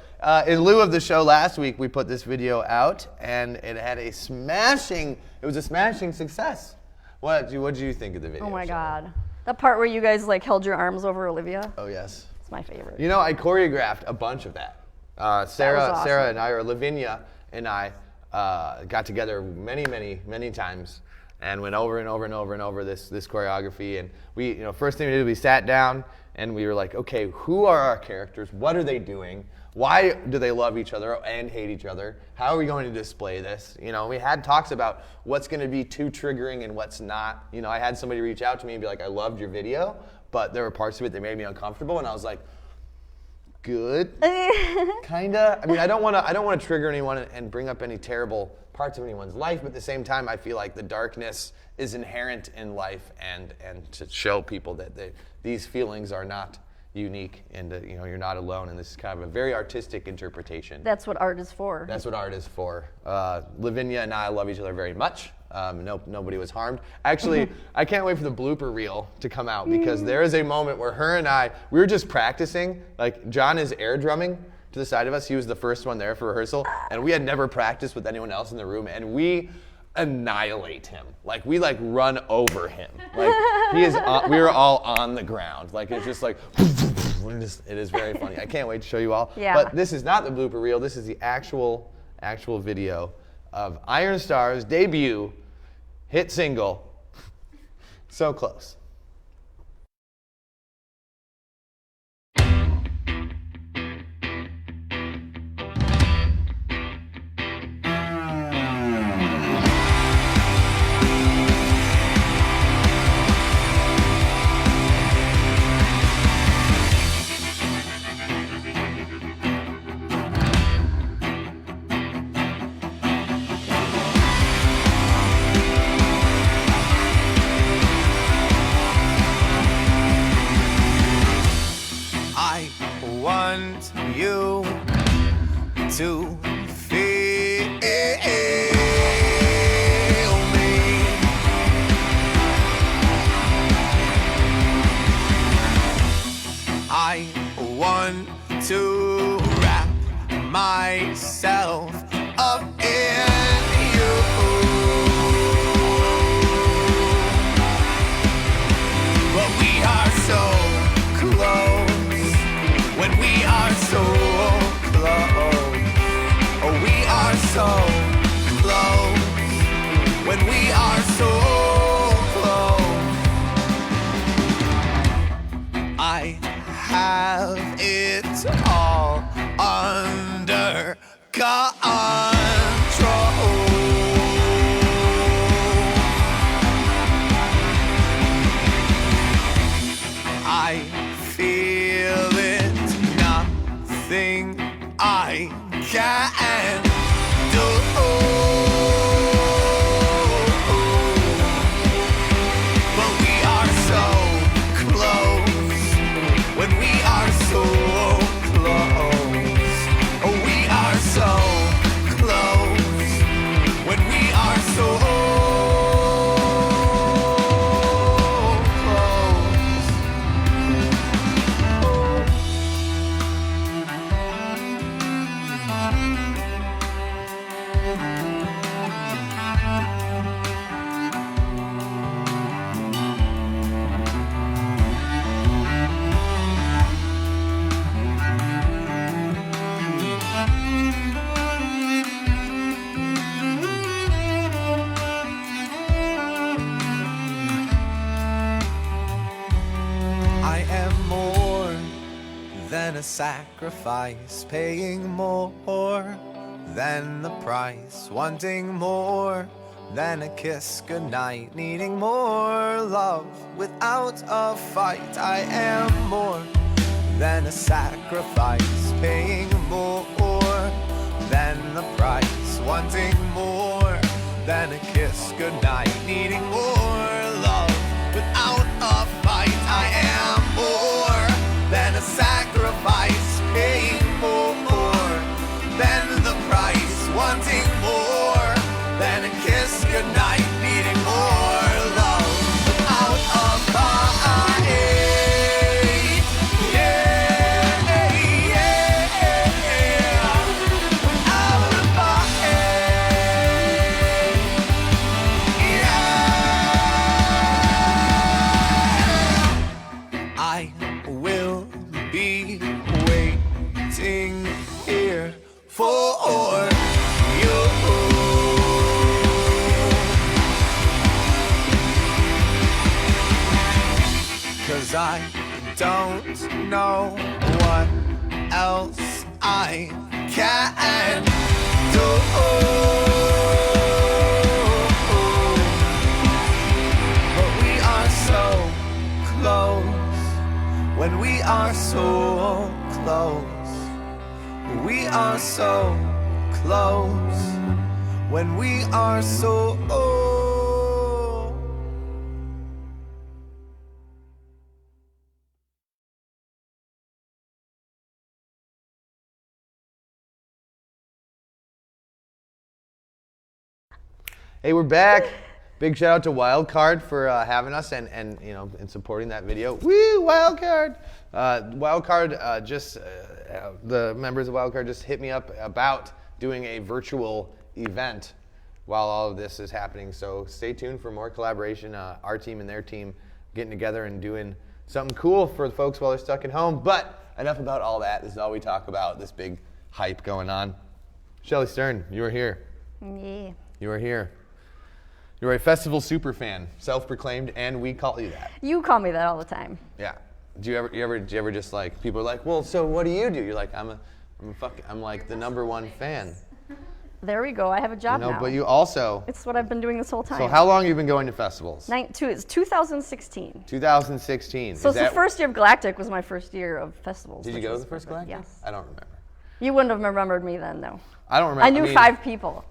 In lieu of the show last week, we put this video out, and it had a smashing success. What did you think of the video? Oh my God. That part where you guys like held your arms over Olivia? Oh yes. It's my favorite. You know, I choreographed a bunch of that. Sarah awesome. and I, or Lavinia and I, got together many times and went over and over this choreography. And we, you know, first thing we did, we sat down and we were like, okay, who are our characters? What are they doing? Why do they love each other and hate each other? How are we going to display this? You know, we had talks about what's going to be too triggering and what's not. You know, I had somebody reach out to me and be like, I loved your video, but there were parts of it that made me uncomfortable. And I was like, good, kinda. I mean, I don't want to trigger anyone and bring up any terrible parts of anyone's life, but at the same time, I feel like the darkness is inherent in life, and to show people that these feelings are not unique, and you know, you're not alone. And this is kind of a very artistic interpretation. That's what art is for. That's what art is for. Lavinia and I love each other very much. Nobody was harmed. Actually, I can't wait for the blooper reel to come out, because there is a moment where her and I, we were just practicing. Like, John is air drumming to the side of us. He was the first one there for rehearsal, and we had never practiced with anyone else in the room, and we annihilate him. Like, we like run over him. Like, we were all on the ground. Like, it's just like, it is very funny. I can't wait to show you all. Yeah. But this is not the blooper reel. This is the actual video of Iron Star's debut hit single, So Close. Want you to feel me. I want to wrap myself up in you. But we are so close. When we are so close, oh, we are so close. When we are so close, I have it all under control. I feel it. Nothing I can do. But we are so close. When we are so close. Oh, we are so close. When we are so close. I am more than a sacrifice, paying more than the price, wanting more than a kiss goodnight, needing more love without a fight. I am more than a sacrifice, paying more than the price, wanting more than a kiss goodnight, needing more love without a fight. I am more than a sacrifice, paying more than the price, wanting more than a kiss goodnight, needing more love without a fight. Yeah, without a fight. Yeah. I will be waiting here for you. 'Cause I don't know what else I can do. But we are so close. When we are so close. We are so close. When we are so Hey, we're back. Big shout out to Wildcard for having us and you know and supporting that video. Woo, Wildcard! Wildcard the members of Wildcard just hit me up about doing a virtual event while all of this is happening. So stay tuned for more collaboration. Our team and their team getting together and doing something cool for the folks while they're stuck at home. But enough about all that. This is all we talk about. This big hype going on. Shelly Stern, you were here. Yeah. You were here. You're a festival super fan, self-proclaimed, and we call you that. You call me that all the time. Yeah. Do you ever just like people are like, well, so what do you do? You're like, I'm like the #1 fan. There we go. I have a job now. But you also. It's what I've been doing this whole time. So how long have you been going to festivals? It's 2016. 2016. So it's the first year of Galactic was my first year of festivals. Did you go to the first Galactic? Yes. I don't remember. You wouldn't have remembered me then, though. I don't remember. I knew 5 people.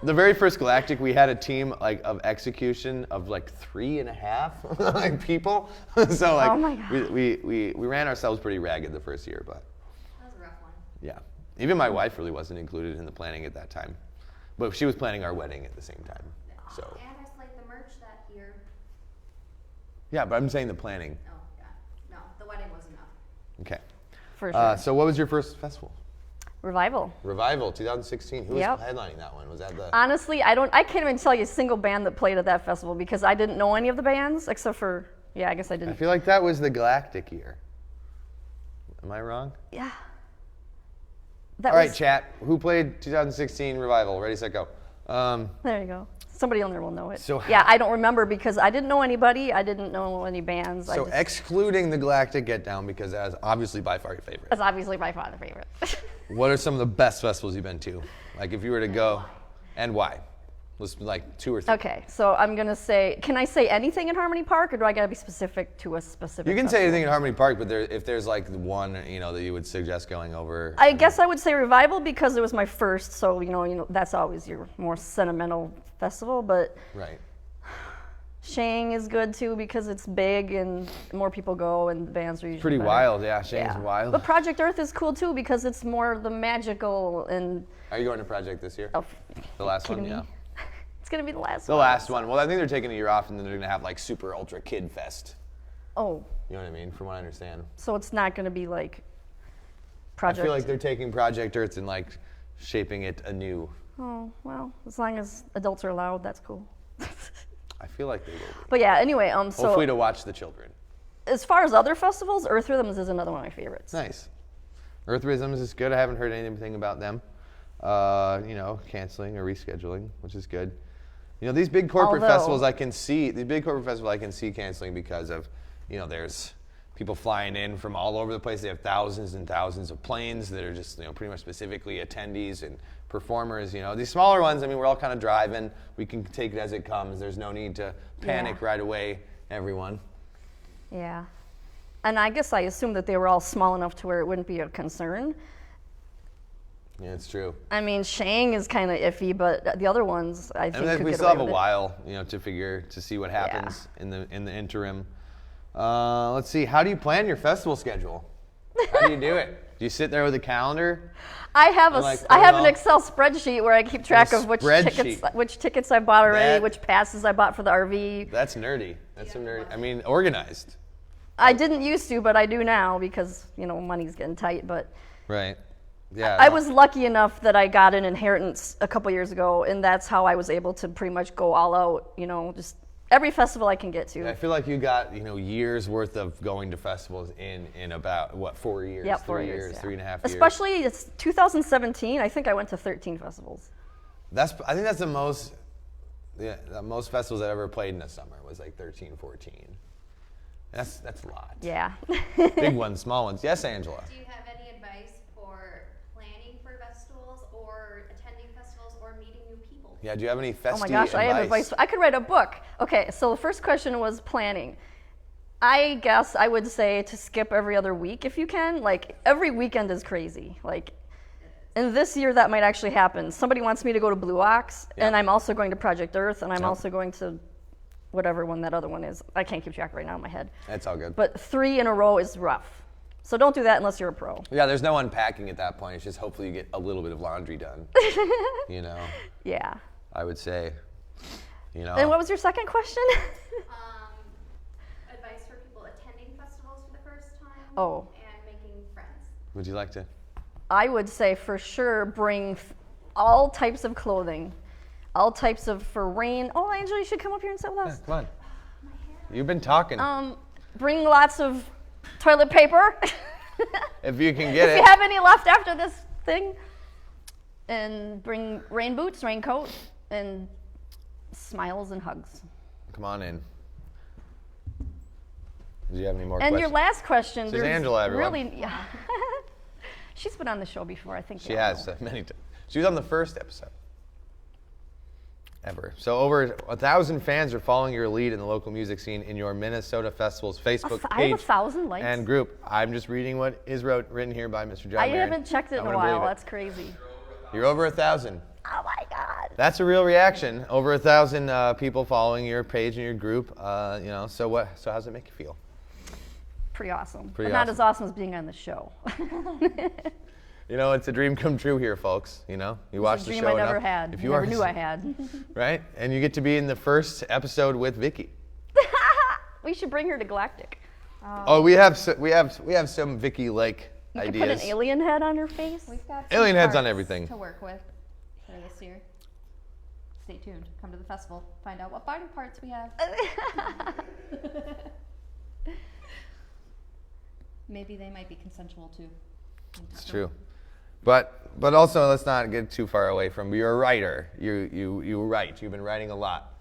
The very first Galactic, we had a team like of execution of like 3.5 like people. So like oh my God. we ran ourselves pretty ragged the first year, but That was a rough one. yeah. Even my wife really wasn't included in the planning at that time, but she was planning our wedding at the same time. So And I like the merch that year. yeah, but I'm saying the planning. Oh, yeah. No, the wedding was enough. Okay. For sure. So what was your first festival? Revival. Revival, 2016. Who was Yep. headlining that one? Was that the? Honestly, I can't even tell you a single band that played at that festival because I didn't know any of the bands except for, I guess I I didn't. feel like that was the Galactic year. Am I wrong? Yeah. All right, chat. Who played 2016 Revival? Ready, set, go. There you go. Somebody on there will know it. So yeah, I don't remember because I didn't know anybody. I didn't know any bands. So excluding the Galactic Get Down, because that is obviously by far your favorite. That's obviously by far the favorite. What are some of the best festivals you've been to? Like if you were to go, and why? Let's like 2 or 3. Okay, so I'm gonna say, can I say anything in Harmony Park, or do I gotta be specific to a specific? You can say festival? anything in Harmony Park, but if there's like one, that you would suggest going over. I guess I would say Revival because it was my first, so you know that's always your more sentimental festival. But Right. Shang is good too because it's big and more people go and the bands are usually Pretty better. wild, yeah. Shang's wild. But Project Earth is cool too because it's more the magical and. Are you going to Project this year? Oh, The last one, kidding me? yeah. It's gonna be the last The one. last one. Well, I think they're taking a year off, and then they're gonna have like super ultra kid fest. Oh, You know what I mean? From what I understand. so it's not gonna be like Project. I feel like they're taking Project Earth and like shaping it anew. Oh well, as long as adults are allowed, that's cool. I feel like they will be. But yeah, anyway, so Hopefully to watch the children. as far as other festivals, Earth Rhythms is another one of my favorites. Nice. Earth Rhythms is good. I haven't heard anything about them. Canceling or rescheduling, which is good. These big corporate festivals I can see canceling because of, there's people flying in from all over the place. They have thousands and thousands of planes that are just, pretty much specifically attendees and performers. These smaller ones, we're all kind of driving. We can take it as it comes. There's no need to panic right away, everyone. Yeah. And I guess I assumed that they were all small enough to where it wouldn't be a concern. Yeah, it's true. I mean, Shang is kind of iffy, but the other ones, I think, And could we get still have away a with it. while, to see what happens in the interim. Let's see. How do you plan your festival schedule? How do you do it? Do you sit there with a calendar? I have I have an well, Excel spreadsheet where I keep track of which tickets I bought already, which passes I bought for the RV. That's nerdy. That's some nerdy. I mean, organized. I didn't used to, but I do now because money's getting tight. But Right. Yeah. I was lucky enough that I got an inheritance a couple years ago, and that's how I was able to pretty much go all out. Just every festival I can get to. I feel like you got years worth of going to festivals in about what 4 years? Yep, 4 years. Yeah. 3.5 years. Especially it's 2017. I think I went to 13 festivals. I think that's the most. Yeah, the most festivals I ever played in a summer was like 13, 14. That's a lot. Yeah. Big ones, small ones. Yes, Angela. Do you have any advice for planning for festivals or attending festivals or meeting new people? Yeah. Do you have any festy Oh my gosh, I have advice. I could write a book. Okay, so the first question was planning. I guess I would say to skip every other week if you can. Like every weekend is crazy. And this year that might actually happen. Somebody wants me to go to Blue Ox, and I'm also going to Project Earth, and I'm also going to whatever one that other one is. I can't keep track right now in my head. That's all good. But 3 in a row is rough. So don't do that unless you're a pro. Yeah, there's no unpacking at that point. It's just hopefully you get a little bit of laundry done. Yeah. I would say, And what was your second question? Advice for people attending festivals for the first time. Oh. And making friends. Would you like to? I would say for sure bring all types of clothing, all types of for rain. Oh, Angela, you should come up here and sit with us. Come on. You've been talking. Bring lots of toilet paper. If you can get If you have any left after this thing. And bring rain boots, raincoat, and smiles and hugs. Come on in. Do you have any more And questions? your last question. This is Angela, everyone. Really, yeah. She's been on the show before, I think. She has many times. She was on the first episode. Ever. So over 1,000 fans are following your lead in the local music scene in your Minnesota Festival's Facebook I have page 1,000 likes. and group. I'm just reading what is written here by Mr. John I Marin. haven't checked it in a wouldn't while. believe it. That's crazy. You're over 1,000. Oh my God. That's a real reaction. Over 1,000 people following your page and your group. So what? So how's it make you feel? Pretty awesome. Pretty but not awesome. as awesome as being on the show. It's a dream come true here, folks. You watch the Dream show I never enough. had. If I you never are knew I had. right, and you get to be in the first episode with Vicky. We should bring her to Galactic. Oh, we have some Vicky-like You ideas. could put an alien head on her face. We've got Alien some heads on parts everything. to work with for this year. Stay tuned. Come to the festival. Find out what body parts we have. Maybe they might be consensual too. It's true. But also, let's not get too far away from. You're a writer. You write. You've been writing a lot.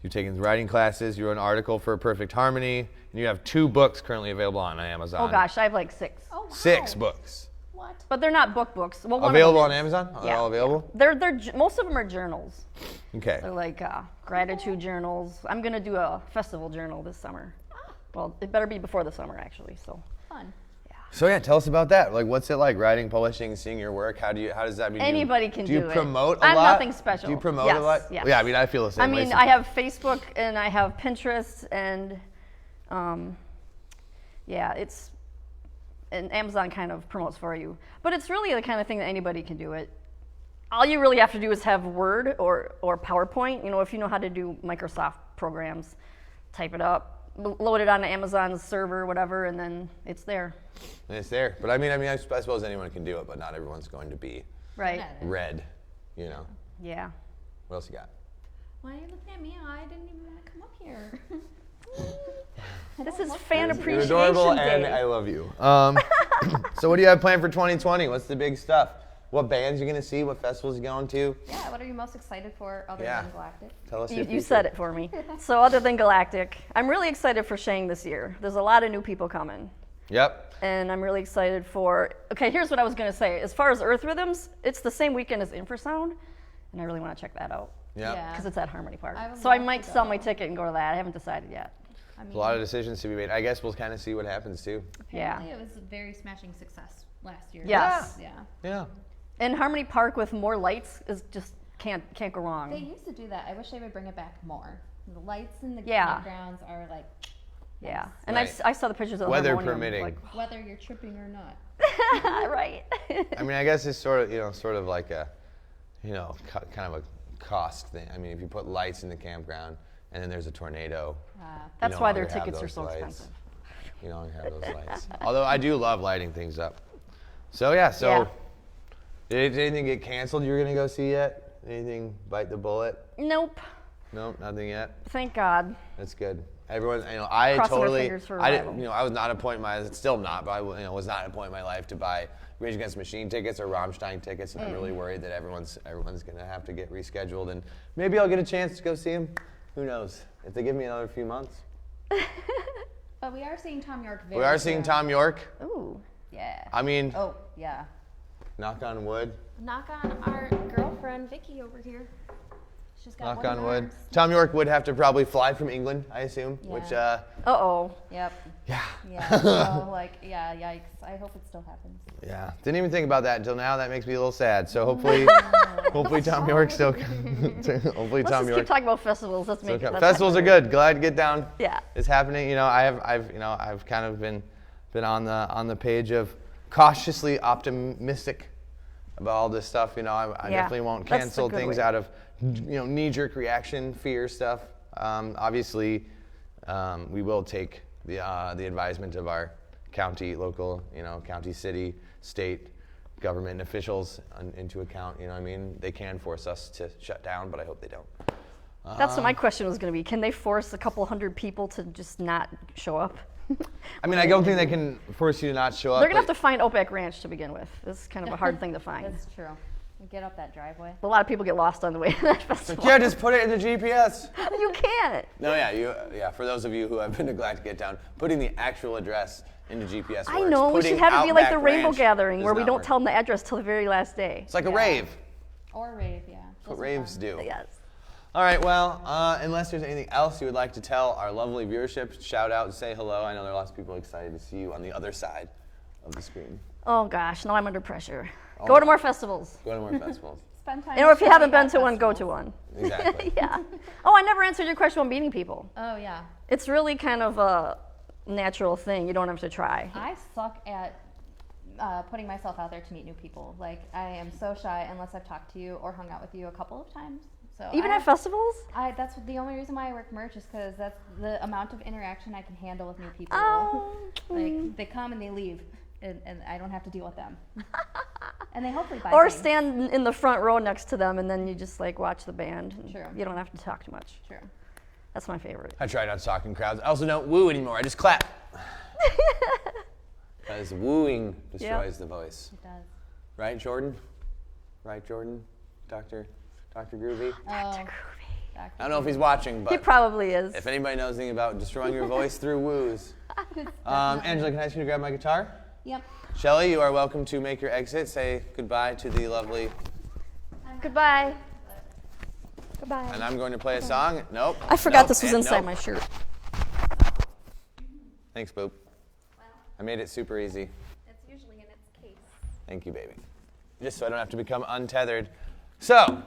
You've taken writing classes. You wrote an article for Perfect Harmony, and you have 2 books currently available on Amazon. Oh gosh, I have like 6. Oh, wow. 6 books What? But they're not books. Well, one available of on them is. Amazon. Are they Yeah. all available? They're most of them are journals. Okay. They're like gratitude journals. I'm gonna do a festival journal this summer. Well, it better be before the summer actually. So. Fun. So yeah, tell us about that. Like, what's it like writing, publishing, seeing your work? How does that mean? Anybody can do it. Do you promote a I'm lot? nothing special. Do you promote Yes, a lot? yes. Yeah, I mean, I feel the same I way. mean, I have Facebook and I have Pinterest and, and Amazon kind of promotes for you. But it's really the kind of thing that anybody can do it. All you really have to do is have Word or PowerPoint. If you know how to do Microsoft programs, type it up, load it on Amazon's server, whatever, and then it's there. And it's there. But I mean, I suppose anyone can do it, but not everyone's going to be Right. read. Yeah. What else you got? Why are you looking at me? I didn't even want to come up here. This is Fan You're Appreciation adorable, Day. and I love you. So what do you have planned for 2020? What's the big stuff? What bands you going to see? What festivals you going to? Yeah, what are you most excited for other Yeah. than Galactic? Tell us your You future. said it for me. So other than Galactic, I'm really excited for Shang this year. There's a lot of new people coming. Yep. And I'm really excited for, okay, here's what I was going to say. As far as Earth Rhythms, it's the same weekend as Infrasound, and I really want to check that out Yep. Yeah. because it's at Harmony Park. I would So I love might to sell go. my ticket and go to that. I haven't decided yet. I mean, A lot of decisions to be made. I guess we'll kind of see what happens too. Yeah. apparently it was a very smashing success last year. Yes. Yeah. Yeah. And Harmony Park with more lights is just can't go wrong. They used to do that. I wish they would bring it back more. The lights in the Yeah. campgrounds are like, Yeah, and Right. I saw the pictures of the Weather harmonium, permitting. like, whether you're tripping or not. right. I mean, I guess it's sort of like a, kind of a cost thing. I mean, if you put lights in the campground and then there's a tornado, That's no why their longer have tickets are those so lights. expensive. You don't have those lights. Although I do love lighting things up. So yeah, Did anything get canceled you were going to go see yet? Anything bite the bullet? Nope. Nope, nothing yet. Thank God. That's good. Everyone, I Crossing our totally, fingers for I revival. didn't, I was not at a point in my, still not, but I was not at a point in my life to buy Rage Against the Machine tickets or Rammstein tickets, and I'm really worried that everyone's going to have to get rescheduled, and maybe I'll get a chance to go see them. Who knows? If they give me another few months. But we are seeing Tom York. We are seeing Tom York. Ooh. Yeah. I mean, Oh yeah. knock on wood. Knock on our girlfriend Vicky over here. She's got Knock one on wood. arm. Tom York would have to probably fly from England, I assume, Yeah. which, Uh-oh. Yep. yeah. Yeah. So yikes. I hope it still happens. Yeah, didn't even think about that until now. That makes me a little sad. So hopefully, hopefully Tom York still. Hopefully Let's Tom just York. keep talking about festivals. Let's make it. Festivals are good. Galactic Get Down. Yeah. It's happening. I've kind of been on the page of cautiously optimistic about all this stuff. I Yeah, definitely won't that's the cancel good things way. out of knee-jerk reaction, fear stuff. Obviously, we will take the advisement of our county, local, county, city, state government officials into account. They can force us to shut down, but I hope they don't. That's what my question was going to be. Can they force a couple hundred people to just not show up? I mean, I don't think they can force you to not show up. They're going to but- have to find Outback Ranch to begin with. This is kind of a hard thing to find. That's true. We get up that driveway. A lot of people get lost on the way to that festival. Yeah, just put it in the GPS. You can't. No, yeah. For those of you who have been to Galactic Get Down, putting the actual address into GPS I works. know. We Putting should have it be like the Outback Rainbow Ranch Gathering does where we not don't work. tell them the address till the very last day. It's like a Yeah. rave. Or rave, yeah. That's what Those are raves fun. do. Yes. All right, well, unless there's anything else you would like to tell our lovely viewership, shout out and say hello. I know there are lots of people excited to see you on the other side of the screen. Oh gosh, now I'm under pressure. Oh. Go to more festivals. Go to more festivals. Spend time. Or if you with haven't Shelly been to at one, go to festivals. one. Exactly. Yeah. Oh, I never answered your question about meeting people. Oh yeah. It's really kind of a natural thing. You don't have to try. I suck at putting myself out there to meet new people. Like I am so shy unless I've talked to you or hung out with you a couple of times. So Even at festivals? that's the only reason why I work merch is because that's the amount of interaction I can handle with new people. Oh. Like they come and they leave, and I don't have to deal with them. And they hopefully buy Or things. stand in the front row next to them and then you just like watch the band. And True. You don't have to talk too much. True. That's my favorite. I try not to talk in crowds. I also don't woo anymore. I just clap. Because wooing destroys the voice. It does. Right, Jordan? Right, Jordan? Dr. Groovy? Oh, I don't know if he's watching, He but probably is. if anybody knows anything about destroying your voice through woos. Angela, can I ask you to grab my guitar? Yep. Shelly, you are welcome to make your exit. Say goodbye to the lovely. Goodbye. Goodbye. And I'm going to play a song. Nope. I forgot Nope, this was and inside nope. my shirt. Thanks, Boop. I made it super easy. It's usually in its case. Thank you, baby. Just so I don't have to become untethered. So,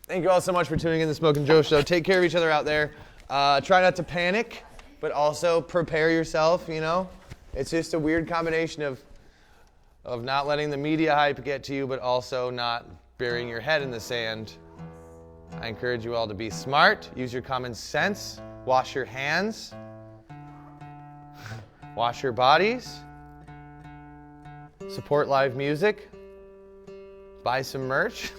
thank you all so much for tuning in to the Smokin Joe Show. Take care of each other out there. Try not to panic, but also prepare yourself, It's just a weird combination of not letting the media hype get to you, but also not burying your head in the sand. I encourage you all to be smart, use your common sense, wash your hands, wash your bodies, support live music, buy some merch,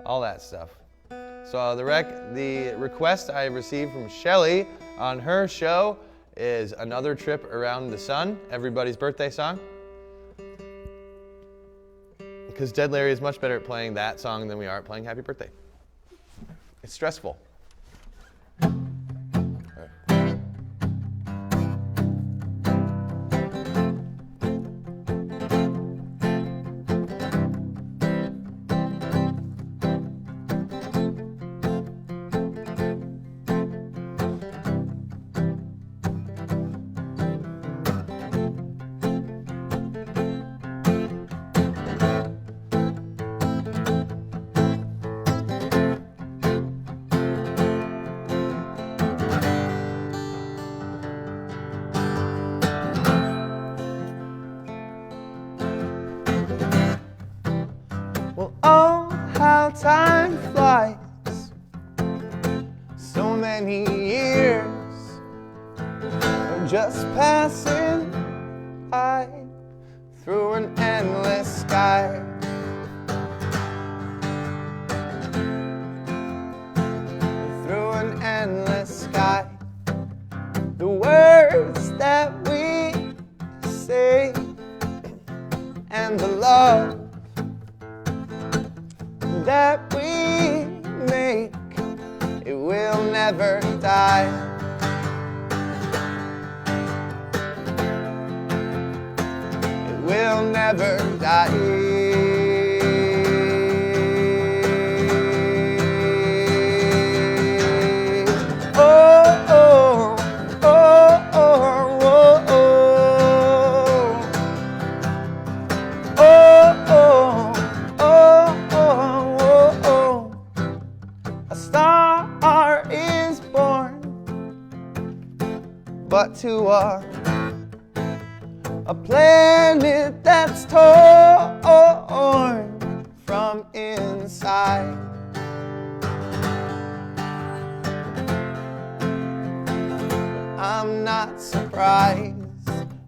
all that stuff. So the request I received from Shelly on her show is Another Trip Around the Sun, everybody's birthday song. Because Dead Larry is much better at playing that song than we are at playing Happy Birthday. It's stressful. years are just passing by through an endless sky. Through an endless sky. The words that we say and the love that we make, it will never die. It will never die. But to a planet that's torn from inside. I'm not surprised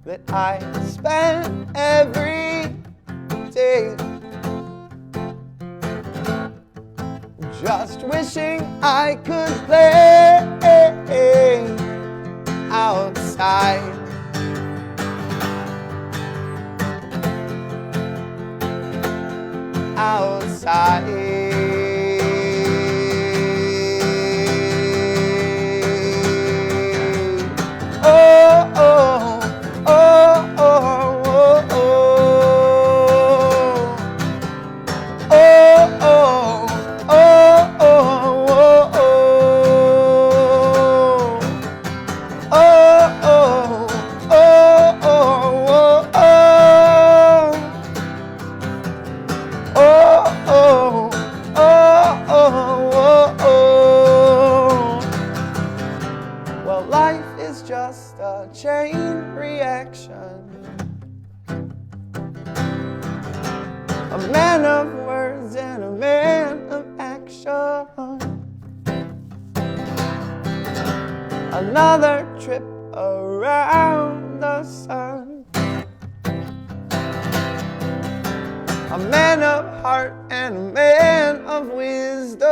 that I spend every day just wishing I could play outside. Outside. Oh, oh, oh, oh, oh, oh. Oh, oh, oh, oh, oh, oh. Well, life is just a chain reaction. A man of words and a man of action. Another trip around the sun. A man of heart and a man of wisdom.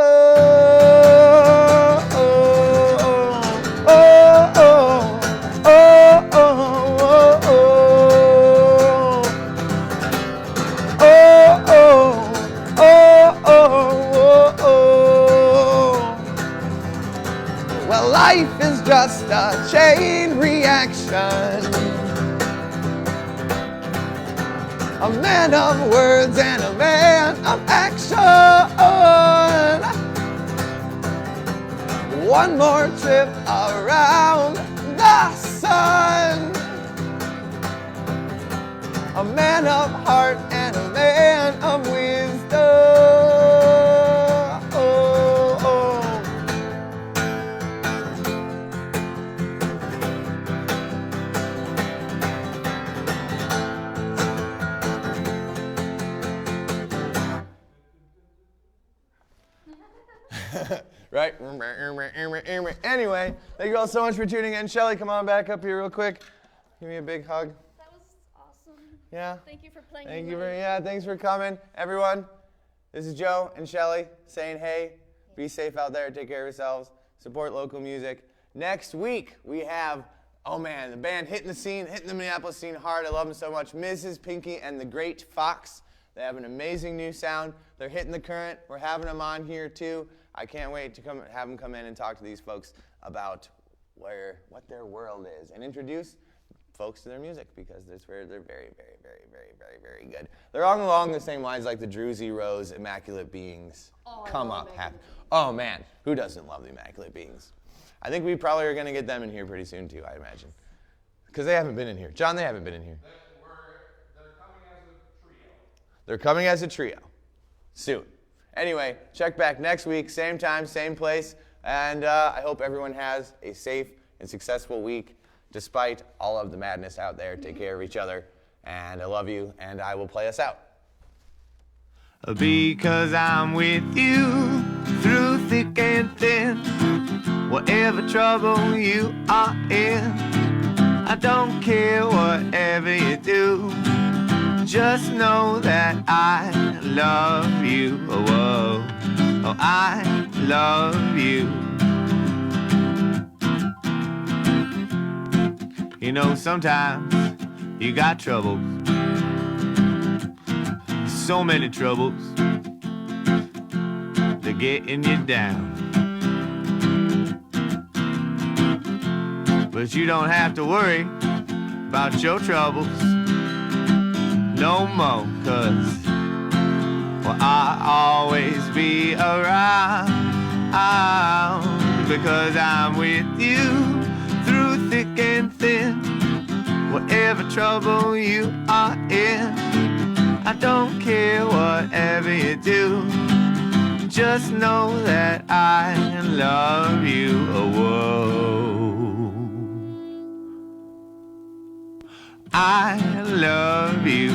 Well, life is just a chain reaction. A man of words and a man of action. One more trip around the sun. A man of heart and a man of wisdom. Right? Anyway, thank you all so much for tuning in. Shelly, come on back up here real quick. Give me a big hug. That was awesome. Yeah? Thank you for playing. Thank you thanks for coming. Everyone, this is Joe and Shelly saying hey, be safe out there, take care of yourselves, support local music. Next week, we have, oh man, the band hitting the Minneapolis scene hard. I love them so much. Mrs. Pinky and the Great Fox. They have an amazing new sound. They're hitting the current. We're having them on here too. I can't wait to have them come in and talk to these folks about what their world is and introduce folks to their music because they're very, very, very, very, very, very good. They're all along the same lines like the Druzy Rose, Immaculate Beings. Come up. Oh man, who doesn't love the Immaculate Beings? I think we probably are going to get them in here pretty soon too, I imagine. Because they haven't been in here. John, they haven't been in here. They're coming as a trio. They're coming as a trio soon. Anyway, check back next week, same time, same place, and I hope everyone has a safe and successful week despite all of the madness out there. Take care of each other, and I love you, and I will play us out. Because I'm with you through thick and thin. whatever trouble you are in. I don't care whatever you do. Just know that I love you. Oh, whoa. Oh, I love you. You know, sometimes you got troubles. So many troubles. They're getting you down. But you don't have to worry about your troubles no more, 'cause well, I'll always be around, because I'm with you through thick and thin. Whatever trouble you are in, I don't care whatever you do. Just know that I love you. Oh, whoa. I love you.